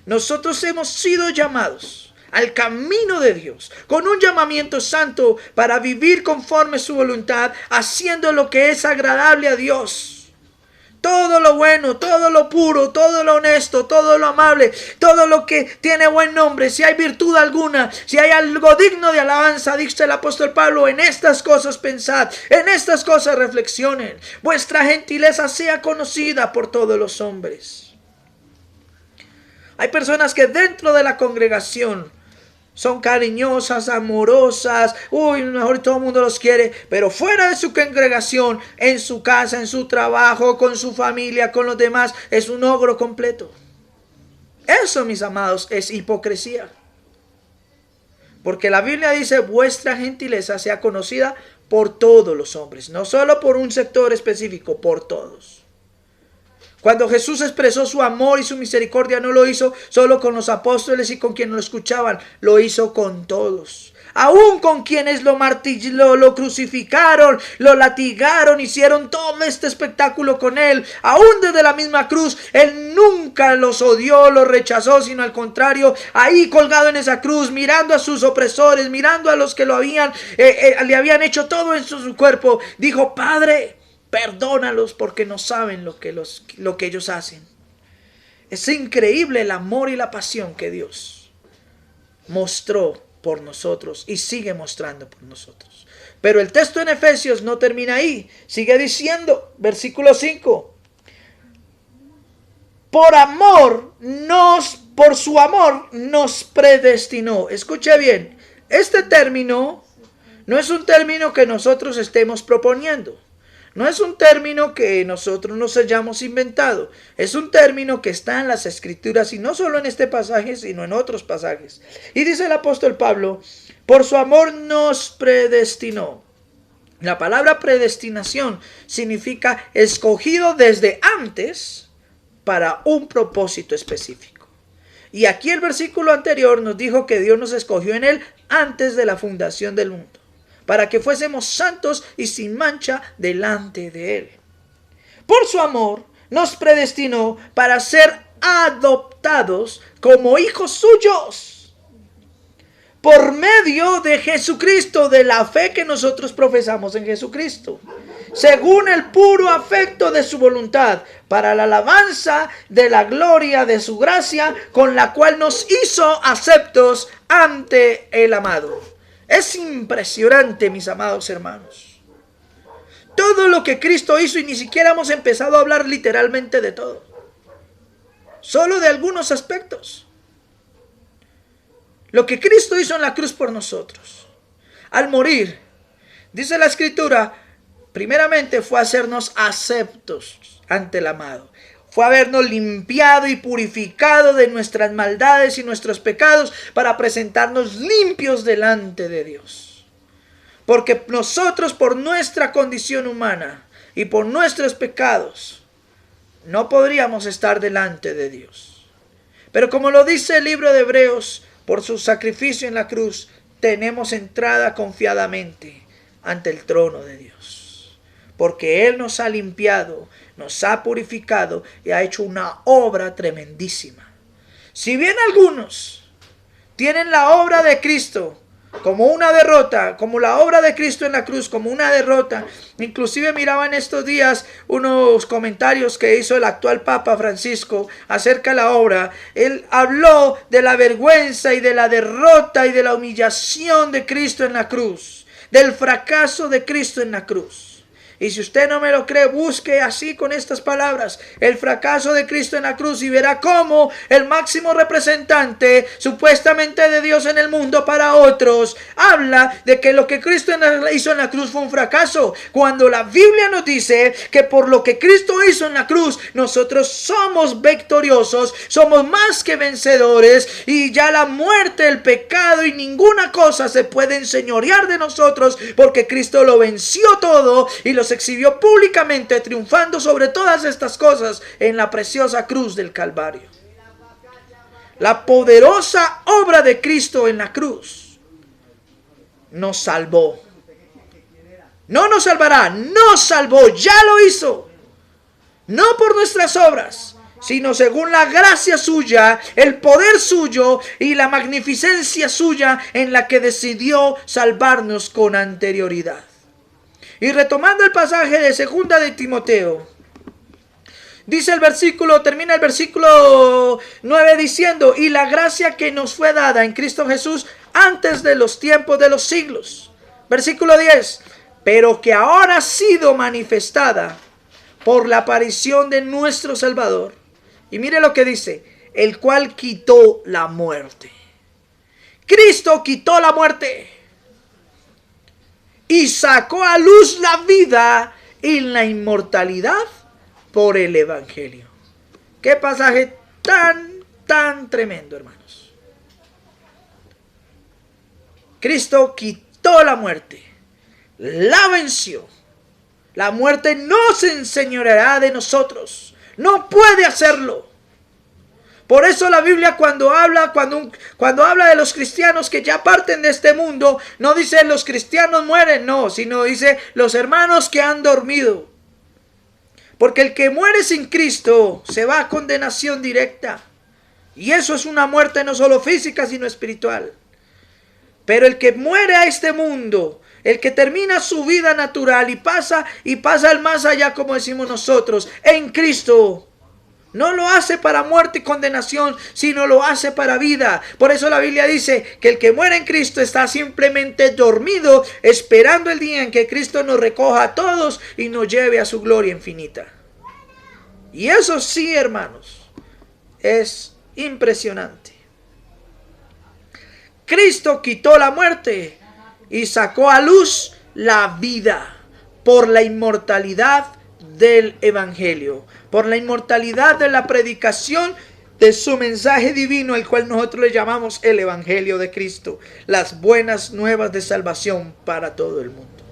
nosotros hemos sido llamados al camino de Dios, con un llamamiento santo para vivir conforme su voluntad, haciendo lo que es agradable a Dios. Todo lo bueno, todo lo puro, todo lo honesto, todo lo amable, todo lo que tiene buen nombre, si hay virtud alguna, si hay algo digno de alabanza, dice el apóstol Pablo: en estas cosas pensad, en estas cosas reflexionen, vuestra gentileza sea conocida por todos los hombres. Hay personas que dentro de la congregación son cariñosas, amorosas, mejor todo el mundo los quiere, pero fuera de su congregación, en su casa, en su trabajo, con su familia, con los demás, es un ogro completo. Eso, mis amados, es hipocresía. Porque la Biblia dice: vuestra gentileza sea conocida por todos los hombres, no solo por un sector específico, por todos. Cuando Jesús expresó su amor y su misericordia, no lo hizo solo con los apóstoles y con quienes lo escuchaban, lo hizo con todos. Aún con quienes lo crucificaron, lo latigaron, hicieron todo este espectáculo con Él. Aún desde la misma cruz, Él nunca los odió, los rechazó, sino al contrario, ahí colgado en esa cruz, mirando a sus opresores, mirando a los que le habían hecho todo en su cuerpo, dijo: Padre, perdónalos porque no saben lo que ellos hacen. Es increíble el amor y la pasión que Dios mostró por nosotros y sigue mostrando por nosotros. Pero el texto en Efesios no termina ahí. Sigue diciendo, versículo 5: por su amor nos predestinó. Escuche bien, este término no es un término que nosotros estemos proponiendo. No es un término que nosotros nos hayamos inventado. Es un término que está en las Escrituras, y no solo en este pasaje, sino en otros pasajes. Y dice el apóstol Pablo: por su amor nos predestinó. La palabra predestinación significa escogido desde antes para un propósito específico. Y aquí el versículo anterior nos dijo que Dios nos escogió en Él antes de la fundación del mundo, para que fuésemos santos y sin mancha delante de Él. Por su amor nos predestinó para ser adoptados como hijos suyos, por medio de Jesucristo, de la fe que nosotros profesamos en Jesucristo, según el puro afecto de su voluntad, para la alabanza de la gloria de su gracia, con la cual nos hizo aceptos ante el amado. Es impresionante, mis amados hermanos. todo lo que Cristo hizo, y ni siquiera hemos empezado a hablar literalmente de todo, solo de algunos aspectos. Lo que Cristo hizo en la cruz por nosotros, al morir, dice la Escritura, primeramente fue hacernos aceptos ante el amado. Fue habernos limpiado y purificado de nuestras maldades y nuestros pecados para presentarnos limpios delante de Dios. Porque nosotros, por nuestra condición humana y por nuestros pecados, no podríamos estar delante de Dios. Pero como lo dice el libro de Hebreos, por su sacrificio en la cruz, tenemos entrada confiadamente ante el trono de Dios. Porque Él nos ha limpiado, nos ha purificado y ha hecho una obra tremendísima. Si bien algunos tienen la obra de Cristo como una derrota, como la obra de Cristo en la cruz como una derrota, inclusive miraba en estos días unos comentarios que hizo el actual Papa Francisco acerca de la obra. Él habló de la vergüenza y de la derrota y de la humillación de Cristo en la cruz, del fracaso de Cristo en la cruz. Y si usted no me lo cree, busque así con estas palabras: el fracaso de Cristo en la cruz, y verá cómo el máximo representante supuestamente de Dios en el mundo para otros habla de que lo que Cristo hizo en la cruz fue un fracaso, cuando la Biblia nos dice que por lo que Cristo hizo en la cruz nosotros somos victoriosos, somos más que vencedores, y ya la muerte, el pecado y ninguna cosa se puede enseñorear de nosotros, porque Cristo lo venció todo y los exhibió públicamente, triunfando sobre todas estas cosas en la preciosa cruz del Calvario. La poderosa obra de Cristo en la cruz nos salvó. No nos salvará, nos salvó, ya lo hizo. No por nuestras obras, sino según la gracia suya, el poder suyo y la magnificencia suya, en la que decidió salvarnos con anterioridad. Y retomando el pasaje de 2 de Timoteo, dice el versículo, termina el versículo 9 diciendo: y la gracia que nos fue dada en Cristo Jesús antes de los tiempos de los siglos. Versículo 10: pero que ahora ha sido manifestada por la aparición de nuestro Salvador. Y mire lo que dice: el cual quitó la muerte. Cristo quitó la muerte y sacó a luz la vida y la inmortalidad por el Evangelio. Qué pasaje tan tremendo, hermanos. Cristo quitó la muerte, la venció. La muerte no se enseñoreará de nosotros, no puede hacerlo. Por eso la Biblia cuando habla de los cristianos que ya parten de este mundo, no dice los cristianos mueren, no, sino dice los hermanos que han dormido. Porque el que muere sin Cristo se va a condenación directa. Y eso es una muerte no solo física, sino espiritual. Pero el que muere a este mundo, el que termina su vida natural y pasa al más allá, como decimos nosotros, en Cristo, no lo hace para muerte y condenación, sino lo hace para vida. Por eso la Biblia dice que el que muere en Cristo está simplemente dormido, esperando el día en que Cristo nos recoja a todos y nos lleve a su gloria infinita. Y eso sí, hermanos, es impresionante. Cristo quitó la muerte y sacó a luz la vida por la inmortalidad del Evangelio, por la inmortalidad de la predicación de su mensaje divino, el cual nosotros le llamamos el Evangelio de Cristo, las buenas nuevas de salvación para todo el mundo.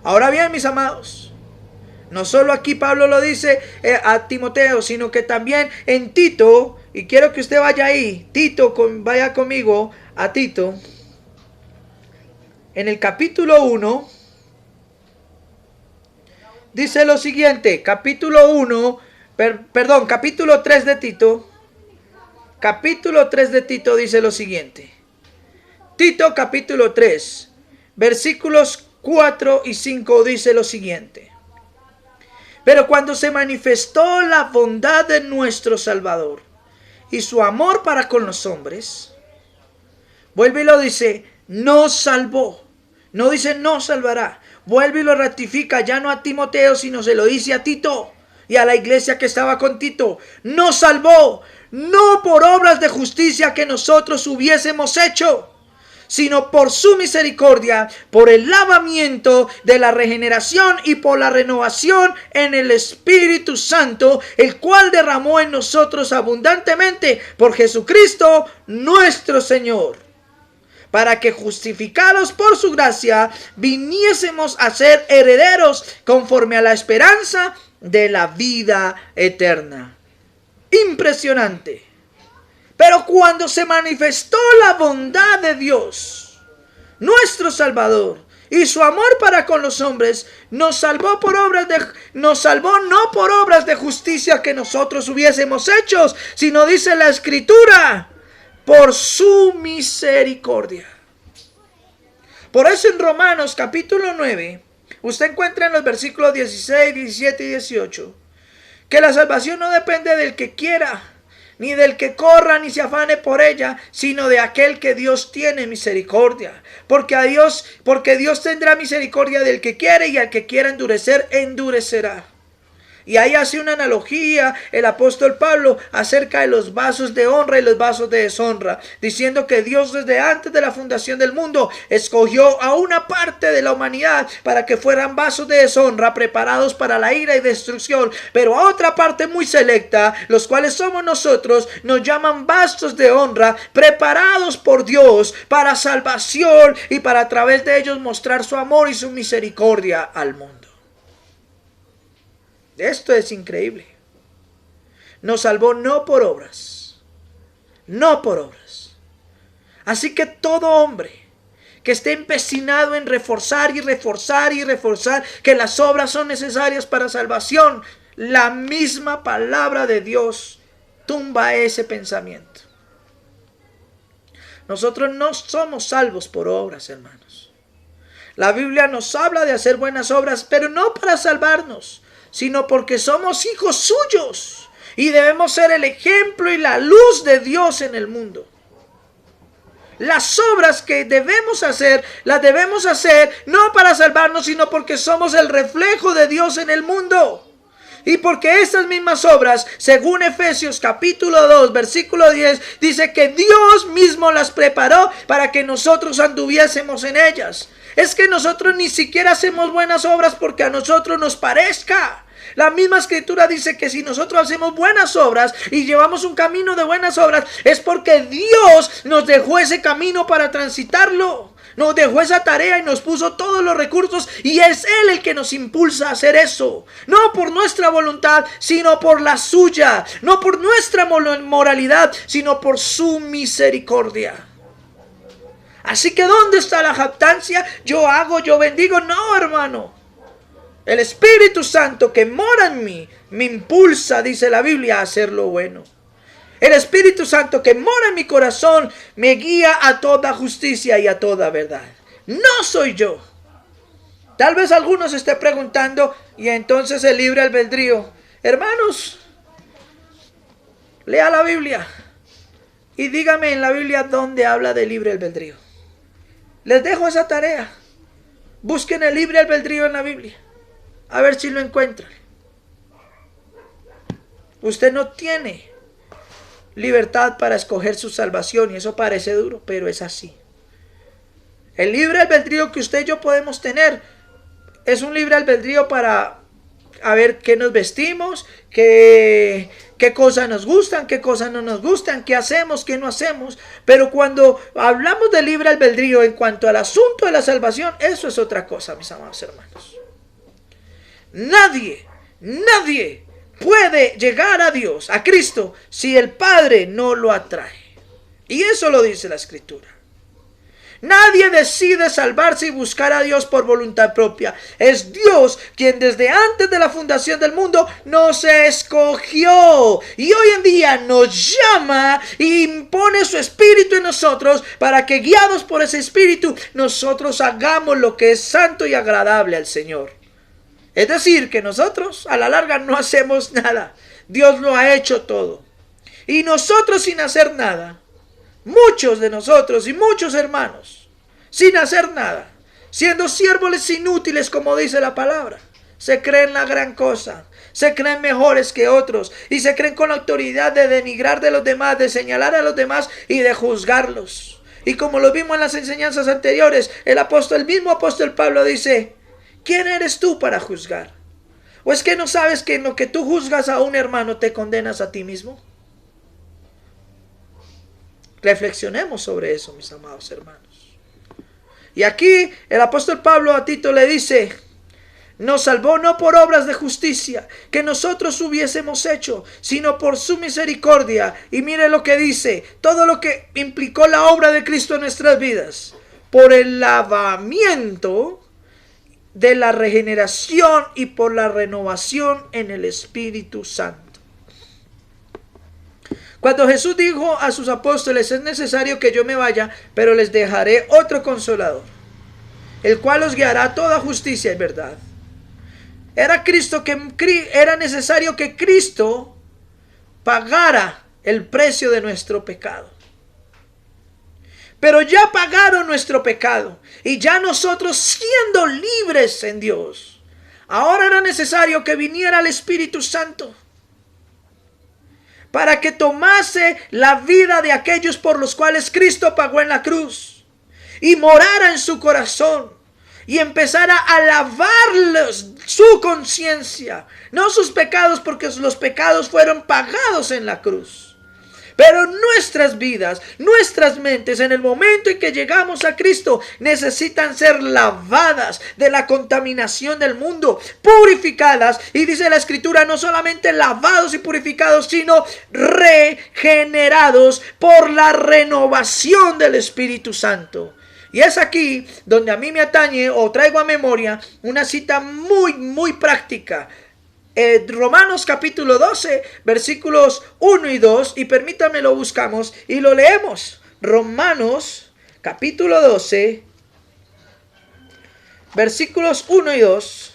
Ahora bien, mis amados, no solo aquí Pablo lo dice a Timoteo, sino que también en Tito, y quiero que usted vaya ahí, vaya conmigo a Tito, en el capítulo 1, dice lo siguiente, capítulo 3 de Tito. Capítulo 3 de Tito dice lo siguiente. Tito capítulo 3, versículos 4 y 5 dice lo siguiente. Pero cuando se manifestó la bondad de nuestro Salvador y su amor para con los hombres, vuelve y lo dice, nos salvó. No dice nos salvará. vuelve y lo ratifica, ya no a Timoteo, sino se lo dice a Tito y a la iglesia que estaba con Tito. Nos salvó, no por obras de justicia que nosotros hubiésemos hecho, sino por su misericordia, por el lavamiento de la regeneración y por la renovación en el Espíritu Santo, el cual derramó en nosotros abundantemente por Jesucristo nuestro Señor, para que justificados por su gracia viniésemos a ser herederos conforme a la esperanza de la vida eterna. Impresionante. Pero cuando se manifestó la bondad de Dios, nuestro Salvador, y su amor para con los hombres, nos salvó no por obras de justicia que nosotros hubiésemos hecho, sino, dice la Escritura, por su misericordia. Por eso en Romanos capítulo 9, usted encuentra en los versículos 16, 17 y 18, que la salvación no depende del que quiera, ni del que corra, ni se afane por ella, sino de aquel que Dios tiene misericordia. Porque Dios tendrá misericordia del que quiere, y al que quiera endurecer, endurecerá. Y ahí hace una analogía el apóstol Pablo acerca de los vasos de honra y los vasos de deshonra, diciendo que Dios desde antes de la fundación del mundo escogió a una parte de la humanidad para que fueran vasos de deshonra preparados para la ira y destrucción, pero a otra parte muy selecta, los cuales somos nosotros, nos llaman vasos de honra preparados por Dios para salvación y para a través de ellos mostrar su amor y su misericordia al mundo. Esto es increíble. Nos salvó no por obras. Así que todo hombre que esté empecinado en reforzar que las obras son necesarias para salvación, la misma palabra de Dios tumba ese pensamiento. Nosotros no somos salvos por obras, hermanos. La Biblia nos habla de hacer buenas obras, pero no para salvarnos, sino porque somos hijos suyos y debemos ser el ejemplo y la luz de Dios en el mundo. Las obras que debemos hacer, las debemos hacer no para salvarnos, sino porque somos el reflejo de Dios en el mundo. Y porque estas mismas obras, según Efesios capítulo 2, versículo 10, dice que Dios mismo las preparó para que nosotros anduviésemos en ellas. Es que nosotros ni siquiera hacemos buenas obras porque a nosotros nos parezca. La misma Escritura dice que si nosotros hacemos buenas obras y llevamos un camino de buenas obras, es porque Dios nos dejó ese camino para transitarlo. Nos dejó esa tarea y nos puso todos los recursos, y es Él el que nos impulsa a hacer eso. No por nuestra voluntad, sino por la suya. No por nuestra moralidad, sino por su misericordia. Así que ¿dónde está la jactancia? Yo hago, yo bendigo. No, hermano. El Espíritu Santo que mora en mí me impulsa, dice la Biblia, a hacer lo bueno. El Espíritu Santo que mora en mi corazón me guía a toda justicia y a toda verdad. No soy yo. Tal vez algunos se esté preguntando, y entonces el libre albedrío. Hermanos, lea la Biblia y dígame en la Biblia dónde habla de libre albedrío. Les dejo esa tarea. Busquen el libre albedrío en la Biblia. A ver si lo encuentran. Usted no tiene libertad para escoger su salvación, y eso parece duro, pero es así. El libre albedrío que usted y yo podemos tener es un libre albedrío para a ver qué nos vestimos, qué cosas nos gustan, qué cosas no nos gustan, qué hacemos, qué no hacemos. Pero cuando hablamos de libre albedrío en cuanto al asunto de la salvación, eso es otra cosa, mis amados hermanos. Nadie puede llegar a Dios, a Cristo, si el Padre no lo atrae. Y eso lo dice la Escritura. Nadie decide salvarse y buscar a Dios por voluntad propia. Es Dios quien desde antes de la fundación del mundo nos escogió. Y hoy en día nos llama y impone su Espíritu en nosotros para que, guiados por ese Espíritu, nosotros hagamos lo que es santo y agradable al Señor. Es decir, que nosotros a la larga no hacemos nada. Dios lo ha hecho todo. Y nosotros sin hacer nada, muchos de nosotros y muchos hermanos, sin hacer nada, siendo siervos inútiles, como dice la palabra. Se creen la gran cosa, se creen mejores que otros y se creen con la autoridad de denigrar de los demás, de señalar a los demás y de juzgarlos. Y como lo vimos en las enseñanzas anteriores, el mismo apóstol Pablo dice: ¿quién eres tú para juzgar? ¿O es que no sabes que en lo que tú juzgas a un hermano te condenas a ti mismo? Reflexionemos sobre eso, mis amados hermanos. Y aquí el apóstol Pablo a Tito le dice: nos salvó no por obras de justicia que nosotros hubiésemos hecho, sino por su misericordia. Y mire lo que dice, todo lo que implicó la obra de Cristo en nuestras vidas: por el lavamiento de la regeneración y por la renovación en el Espíritu Santo. Cuando Jesús dijo a sus apóstoles: es necesario que yo me vaya, pero les dejaré otro consolador, el cual os guiará a toda justicia y verdad. Era necesario que Cristo pagara el precio de nuestro pecado. Pero ya pagaron nuestro pecado y ya nosotros, siendo libres en Dios, ahora era necesario que viniera el Espíritu Santo para que tomase la vida de aquellos por los cuales Cristo pagó en la cruz y morara en su corazón y empezara a lavarlos su conciencia, no sus pecados, porque los pecados fueron pagados en la cruz. Pero nuestras vidas, nuestras mentes, en el momento en que llegamos a Cristo, necesitan ser lavadas de la contaminación del mundo, purificadas. Y dice la Escritura, no solamente lavados y purificados, sino regenerados por la renovación del Espíritu Santo. Y es aquí donde a mí me atañe o traigo a memoria una cita muy práctica. Romanos capítulo 12, versículos 1 y 2. Y permítanme lo buscamos y lo leemos. Romanos capítulo 12, versículos 1 y 2.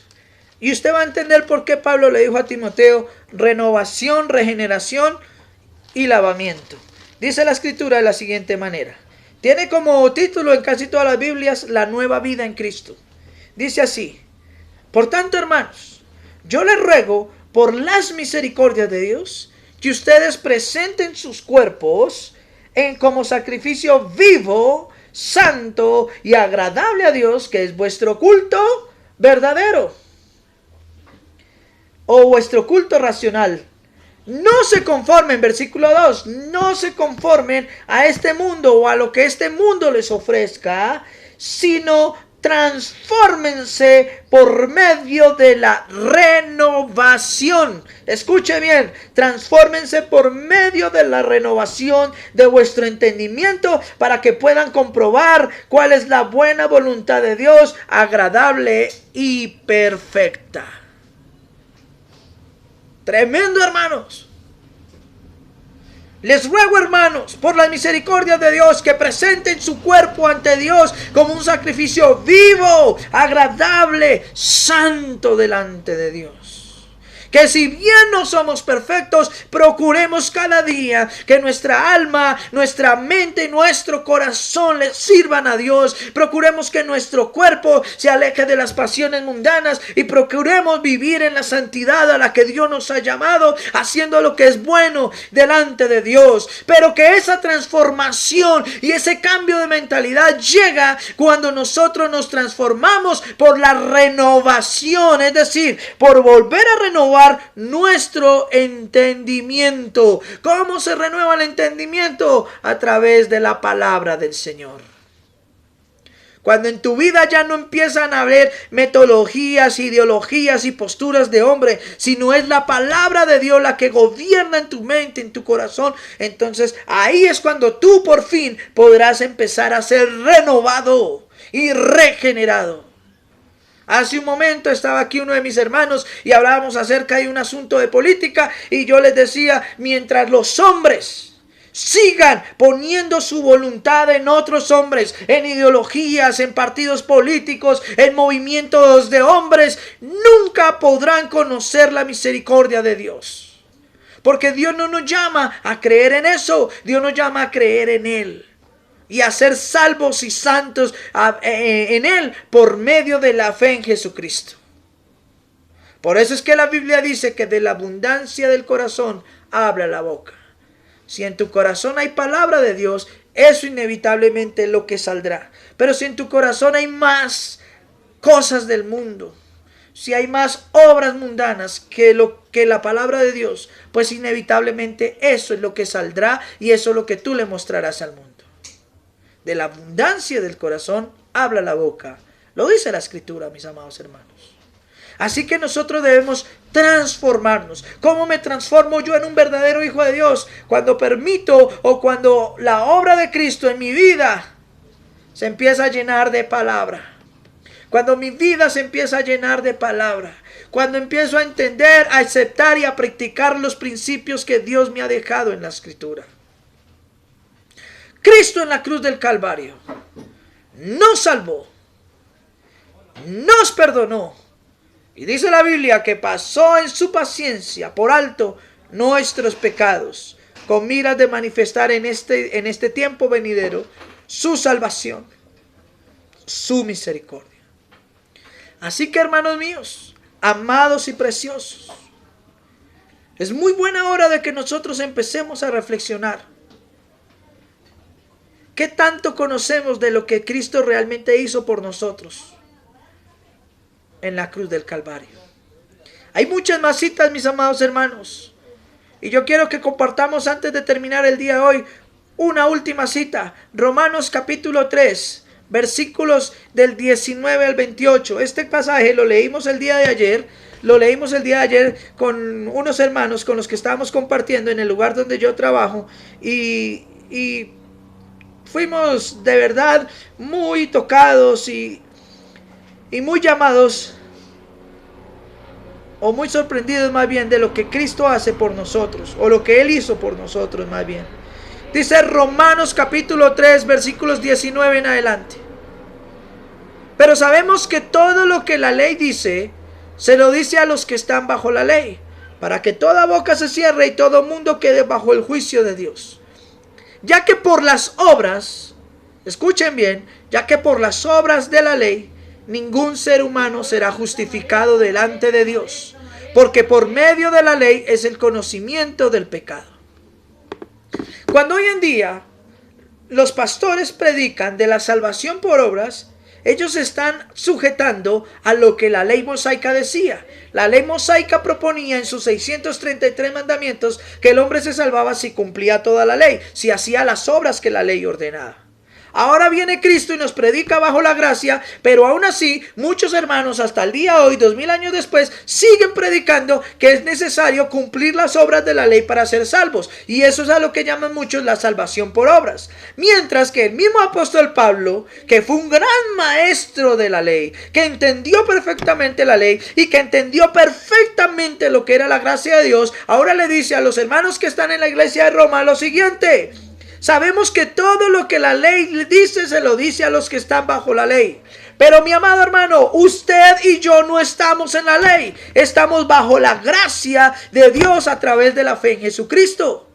Y usted va a entender por qué Pablo le dijo a Timoteo: renovación, regeneración y lavamiento. Dice la Escritura de la siguiente manera. Tiene como título en casi todas las Biblias: la nueva vida en Cristo. Dice así: por tanto, hermanos, yo les ruego por las misericordias de Dios que ustedes presenten sus cuerpos como sacrificio vivo, santo y agradable a Dios, que es vuestro culto verdadero o vuestro culto racional. No se conformen, versículo 2, no se conformen a este mundo o a lo que este mundo les ofrezca, sino transfórmense por medio de la renovación. Escuche bien, transfórmense por medio de la renovación de vuestro entendimiento, para que puedan comprobar cuál es la buena voluntad de Dios, agradable y perfecta. Tremendo, hermanos. Les ruego, hermanos, por la misericordia de Dios, que presenten su cuerpo ante Dios como un sacrificio vivo, agradable, santo delante de Dios. Que si bien no somos perfectos, procuremos cada día que nuestra alma, nuestra mente y nuestro corazón le sirvan a Dios. Procuremos que nuestro cuerpo se aleje de las pasiones mundanas y procuremos vivir en la santidad a la que Dios nos ha llamado, haciendo lo que es bueno delante de Dios. Pero que esa transformación y ese cambio de mentalidad llega cuando nosotros nos transformamos por la renovación, es decir, por volver a renovar nuestro entendimiento. ¿Cómo se renueva el entendimiento? A través de la palabra del Señor. Cuando en tu vida ya no empiezan a haber metodologías, ideologías y posturas de hombre, sino es la palabra de Dios la que gobierna en tu mente, en tu corazón, entonces ahí es cuando tú por fin podrás empezar a ser renovado y regenerado. Hace un momento estaba aquí uno de mis hermanos y hablábamos acerca de un asunto de política, y yo les decía: mientras los hombres sigan poniendo su voluntad en otros hombres, en ideologías, en partidos políticos, en movimientos de hombres, nunca podrán conocer la misericordia de Dios. Porque Dios no nos llama a creer en eso, Dios nos llama a creer en Él. y a ser salvos y santos en Él por medio de la fe en Jesucristo. Por eso es que la Biblia dice que de la abundancia del corazón habla la boca. Si en tu corazón hay palabra de Dios, eso inevitablemente es lo que saldrá. Pero si en tu corazón hay más cosas del mundo, si hay más obras mundanas que la palabra de Dios, pues inevitablemente eso es lo que saldrá y eso es lo que tú le mostrarás al mundo. De la abundancia del corazón habla la boca. Lo dice la Escritura, mis amados hermanos. Así que nosotros debemos transformarnos. ¿Cómo me transformo yo en un verdadero hijo de Dios? Cuando permito o cuando la obra de Cristo en mi vida se empieza a llenar de palabra. Cuando mi vida se empieza a llenar de palabra. Cuando empiezo a entender, a aceptar y a practicar los principios que Dios me ha dejado en la Escritura. Cristo en la cruz del Calvario nos salvó, nos perdonó. Y dice la Biblia que pasó en su paciencia por alto nuestros pecados, con miras de manifestar en este tiempo venidero su salvación, su misericordia. Así que, hermanos míos, amados y preciosos, es muy buena hora de que nosotros empecemos a reflexionar. ¿Qué tanto conocemos de lo que Cristo realmente hizo por nosotros en la cruz del Calvario? Hay muchas más citas, mis amados hermanos, y yo quiero que compartamos antes de terminar el día de hoy una última cita. Romanos capítulo 3, versículos del 19 al 28. Este pasaje lo leímos el día de ayer. Lo leímos el día de ayer con unos hermanos con los que estábamos compartiendo en el lugar donde yo trabajo, y fuimos de verdad muy tocados y muy llamados, o muy sorprendidos más bien, de lo que Cristo hace por nosotros, o lo que Él hizo por nosotros más bien. Dice Romanos capítulo 3, versículos 19 en adelante. Pero sabemos que todo lo que la ley dice, se lo dice a los que están bajo la ley, para que toda boca se cierre y todo mundo quede bajo el juicio de Dios. Ya que por las obras, escuchen bien, ya que por las obras de la ley, ningún ser humano será justificado delante de Dios, porque por medio de la ley es el conocimiento del pecado. Cuando hoy en día los pastores predican de la salvación por obras, ellos están sujetando a lo que la ley mosaica decía. La ley mosaica proponía en sus 633 mandamientos que el hombre se salvaba si cumplía toda la ley, si hacía las obras que la ley ordenaba. Ahora viene Cristo y nos predica bajo la gracia, pero aún así muchos hermanos hasta el día de hoy, 2000 años después, siguen predicando que es necesario cumplir las obras de la ley para ser salvos, y eso es a lo que llaman muchos la salvación por obras. Mientras que el mismo apóstol Pablo, que fue un gran maestro de la ley, que entendió perfectamente la ley y que entendió perfectamente lo que era la gracia de Dios, ahora le dice a los hermanos que están en la iglesia de Roma lo siguiente: sabemos que todo lo que la ley dice se lo dice a los que están bajo la ley. Pero mi amado hermano, usted y yo no estamos en la ley. Estamos bajo la gracia de Dios a través de la fe en Jesucristo.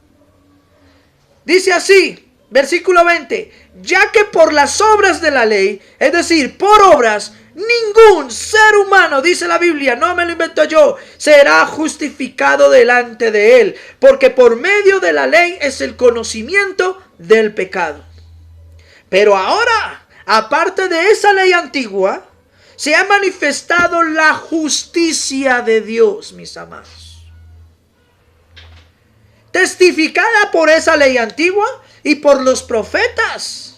Dice así, versículo 20. Ya que por las obras de la ley, es decir, por obras, ningún ser humano, dice la Biblia, no me lo invento yo, será justificado delante de Él, porque por medio de la ley es el conocimiento del pecado. Pero ahora, aparte de esa ley antigua, se ha manifestado la justicia de Dios, mis amados, testificada por esa ley antigua y por los profetas.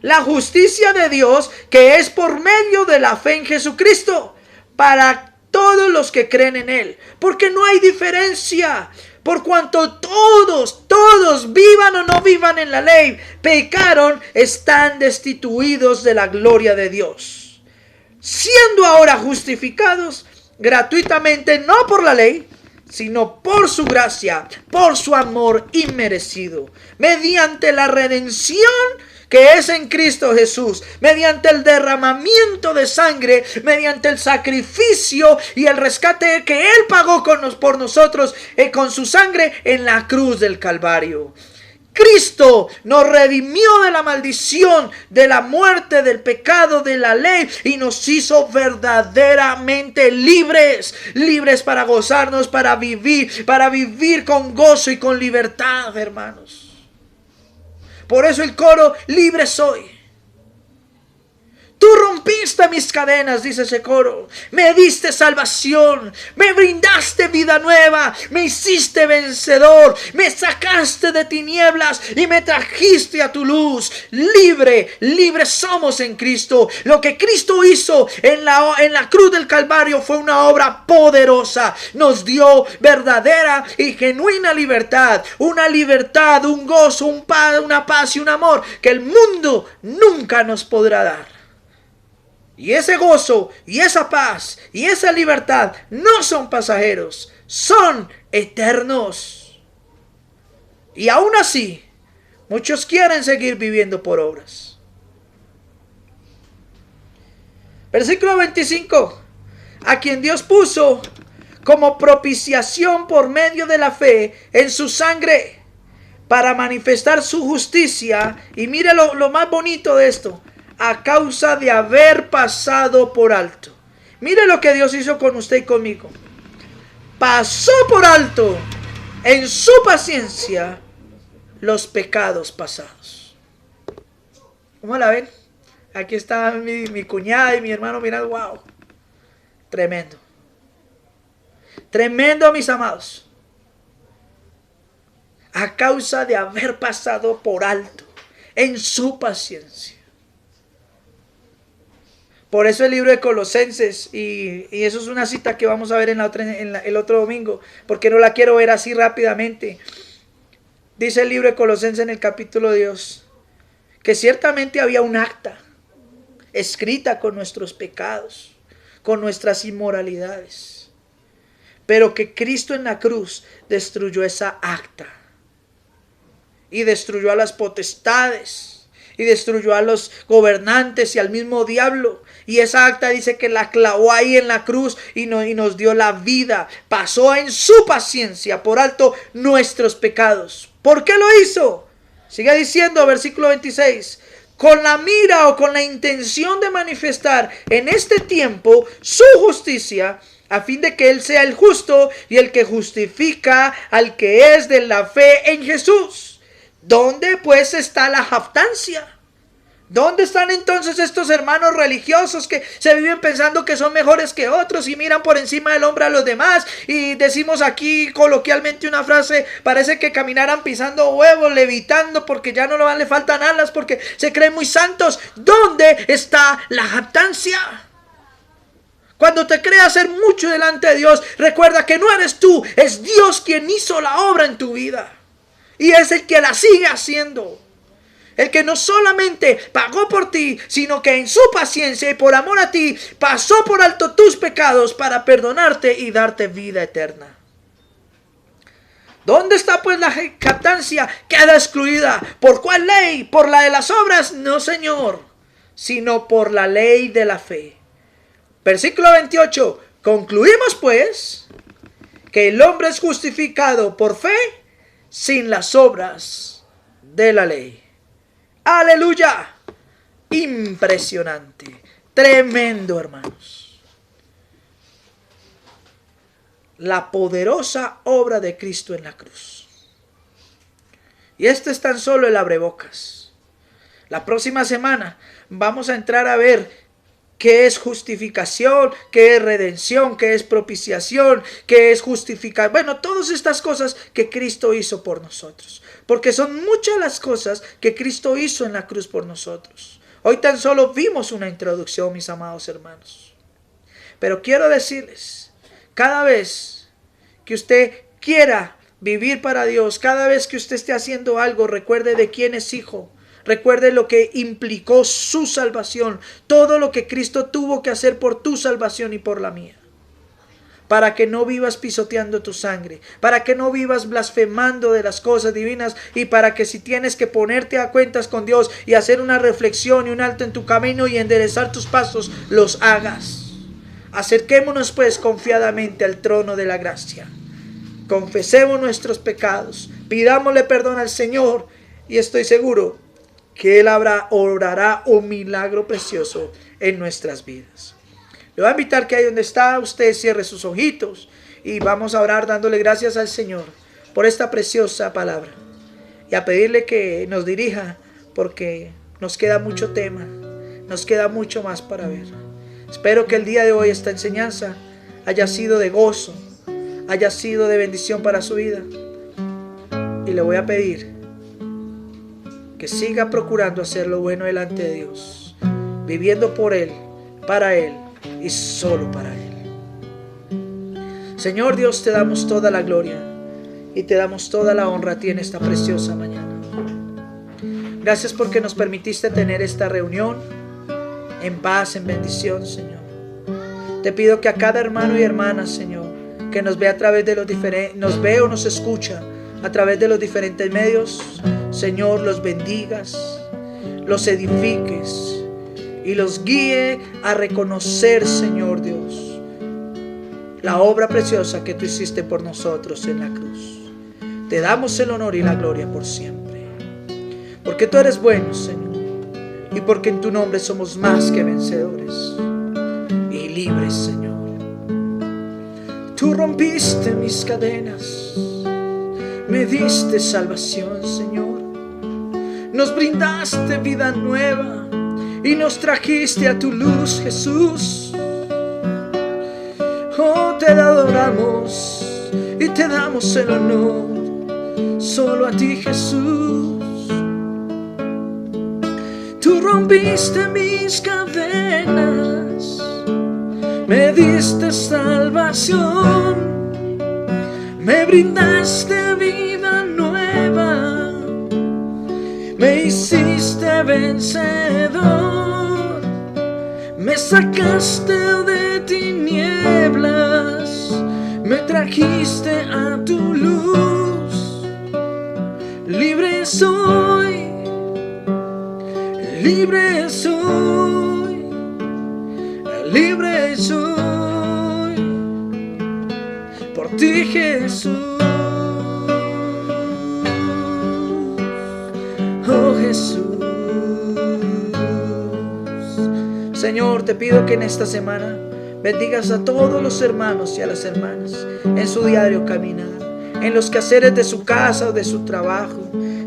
La justicia de Dios que es por medio de la fe en Jesucristo para todos los que creen en Él. Porque no hay diferencia. Por cuanto todos vivan o no vivan en la ley, pecaron, están destituidos de la gloria de Dios. Siendo ahora justificados gratuitamente, no por la ley, sino por su gracia, por su amor inmerecido, mediante la redención que es en Cristo Jesús, mediante el derramamiento de sangre, mediante el sacrificio y el rescate que Él pagó por nosotros con su sangre en la cruz del Calvario. Cristo nos redimió de la maldición, de la muerte, del pecado, de la ley, y nos hizo verdaderamente libres. Libres para gozarnos, para vivir con gozo y con libertad, hermanos. Por eso el coro, libre soy. Tú rompiste mis cadenas, dice ese coro. Me diste salvación, me brindaste vida nueva, me hiciste vencedor, me sacaste de tinieblas y me trajiste a tu luz. Libre somos en Cristo. Lo que Cristo hizo en la cruz del Calvario fue una obra poderosa. Nos dio verdadera y genuina libertad. Una libertad, un gozo, una paz y un amor que el mundo nunca nos podrá dar. Y ese gozo, y esa paz, y esa libertad no son pasajeros, son eternos. Y aún así, muchos quieren seguir viviendo por obras. Versículo 25. A quien Dios puso como propiciación por medio de la fe en su sangre, para manifestar su justicia. Y mire lo más bonito de esto. A causa de haber pasado por alto. Mire lo que Dios hizo con usted y conmigo. Pasó por alto en su paciencia los pecados pasados. ¿Cómo la ven? Aquí está mi cuñada y mi hermano. Mirad, wow. Tremendo. Tremendo, mis amados. A causa de haber pasado por alto en su paciencia. Por eso el libro de Colosenses, y eso es una cita que vamos a ver el otro domingo, porque no la quiero ver así rápidamente. Dice el libro de Colosenses en el capítulo 2, que ciertamente había un acta escrita con nuestros pecados, con nuestras inmoralidades, pero que Cristo en la cruz destruyó esa acta, y destruyó a las potestades, y destruyó a los gobernantes y al mismo diablo. Y esa acta dice que la clavó ahí en la cruz y nos dio la vida. Pasó en su paciencia por alto nuestros pecados. ¿Por qué lo hizo? Sigue diciendo, versículo 26. Con la mira o con la intención de manifestar en este tiempo su justicia, a fin de que Él sea el justo y el que justifica al que es de la fe en Jesús. ¿Dónde pues está la jactancia? ¿Dónde están entonces estos hermanos religiosos que se viven pensando que son mejores que otros y miran por encima del hombro a los demás? Y decimos aquí coloquialmente una frase, parece que caminaran pisando huevos, levitando, porque ya no le faltan alas, porque se creen muy santos. ¿Dónde está la jactancia? Cuando te creas ser mucho delante de Dios, recuerda que no eres tú, es Dios quien hizo la obra en tu vida. Y es el que la sigue haciendo. El que no solamente pagó por ti, sino que en su paciencia y por amor a ti, pasó por alto tus pecados para perdonarte y darte vida eterna. ¿Dónde está pues la jactancia? Queda excluida. ¿Por cuál ley? ¿Por la de las obras? No, Señor, sino por la ley de la fe. Versículo 28. Concluimos pues que el hombre es justificado por fe sin las obras de la ley. ¡Aleluya! Impresionante. Tremendo, hermanos. La poderosa obra de Cristo en la cruz. Y este es tan solo el abrebocas. La próxima semana vamos a entrar a ver qué es justificación, qué es redención, qué es propiciación, qué es justificar. Bueno, todas estas cosas que Cristo hizo por nosotros. Porque son muchas las cosas que Cristo hizo en la cruz por nosotros. Hoy tan solo vimos una introducción, mis amados hermanos. Pero quiero decirles, cada vez que usted quiera vivir para Dios, cada vez que usted esté haciendo algo, recuerde de quién es hijo. Recuerde lo que implicó su salvación, todo lo que Cristo tuvo que hacer por tu salvación y por la mía. Para que no vivas pisoteando tu sangre, para que no vivas blasfemando de las cosas divinas, y para que si tienes que ponerte a cuentas con Dios y hacer una reflexión y un alto en tu camino y enderezar tus pasos, los hagas. Acerquémonos pues confiadamente al trono de la gracia. Confesemos nuestros pecados, pidámosle perdón al Señor Y estoy seguro que Él obrará un milagro precioso en nuestras vidas. Le voy a invitar que ahí donde está usted cierre sus ojitos y vamos a orar dándole gracias al Señor por esta preciosa palabra. Y a pedirle que nos dirija porque nos queda mucho tema, nos queda mucho más para ver. Espero que el día de hoy esta enseñanza haya sido de gozo, haya sido de bendición para su vida. Y le voy a pedir que siga procurando hacer lo bueno delante de Dios, viviendo por Él, para Él y solo para Él. Señor Dios, te damos toda la gloria y te damos toda la honra a ti en esta preciosa mañana. Gracias porque nos permitiste tener esta reunión en paz, en bendición, Señor. Te pido que a cada hermano y hermana, Señor, que nos ve a través de los diferentes, nos ve o nos escucha a través de los diferentes medios, Señor, los bendigas, los edifiques y los guíe a reconocer, Señor Dios, la obra preciosa que tú hiciste por nosotros en la cruz. Te damos el honor y la gloria por siempre, porque tú eres bueno, Señor, y porque en tu nombre somos más que vencedores y libres, Señor. Tú rompiste mis cadenas, me diste salvación, Señor. Nos brindaste vida nueva y nos trajiste a tu luz, Jesús. Oh, te adoramos y te damos el honor, solo a ti, Jesús. Tú rompiste mis cadenas, me diste salvación, me brindaste vida nueva, me hiciste vencedor, me sacaste de tinieblas, me trajiste a tu luz. Libre soy, libre soy, libre soy, por ti, Jesús. Oh Jesús. Señor, te pido que en esta semana bendigas a todos los hermanos y a las hermanas en su diario caminar, en los quehaceres de su casa o de su trabajo.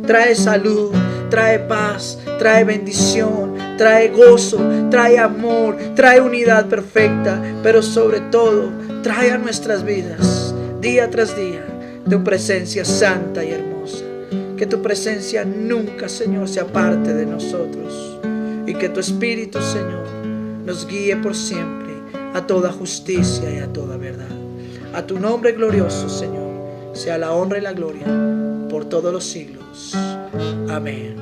Trae salud, trae paz, trae bendición, trae gozo, trae amor, trae unidad perfecta, pero sobre todo trae a nuestras vidas día tras día tu presencia santa y hermosa. Que tu presencia nunca, Señor, se aparte de nosotros y que tu Espíritu, Señor, nos guíe por siempre a toda justicia y a toda verdad. A tu nombre glorioso, Señor, sea la honra y la gloria por todos los siglos. Amén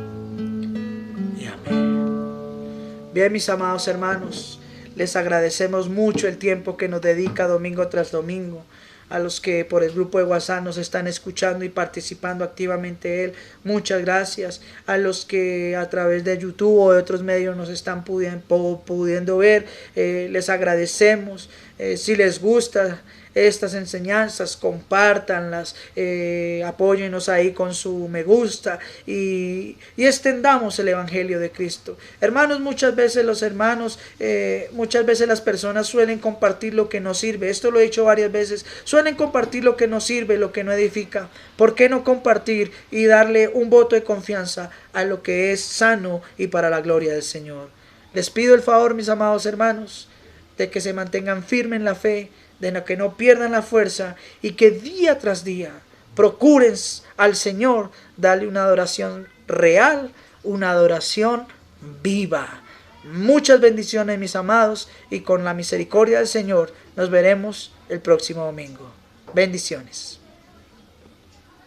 y amén. Bien, mis amados hermanos, les agradecemos mucho el tiempo que nos dedica domingo tras domingo. A los que por el grupo de WhatsApp nos están escuchando y participando activamente él, muchas gracias. A los que a través de YouTube o de otros medios nos están pudiendo ver, les agradecemos. Si les gusta estas enseñanzas, compártanlas, apóyennos ahí con su me gusta y extendamos el Evangelio de Cristo. Hermanos, muchas veces las personas suelen compartir lo que no sirve. Esto lo he dicho varias veces. Suelen compartir lo que no sirve, lo que no edifica. ¿Por qué no compartir y darle un voto de confianza a lo que es sano y para la gloria del Señor? Les pido el favor, mis amados hermanos, de que se mantengan firmes en la fe, de que no pierdan la fuerza y que día tras día procuren al Señor darle una adoración real, una adoración viva. Muchas bendiciones, mis amados, y con la misericordia del Señor nos veremos el próximo domingo. Bendiciones.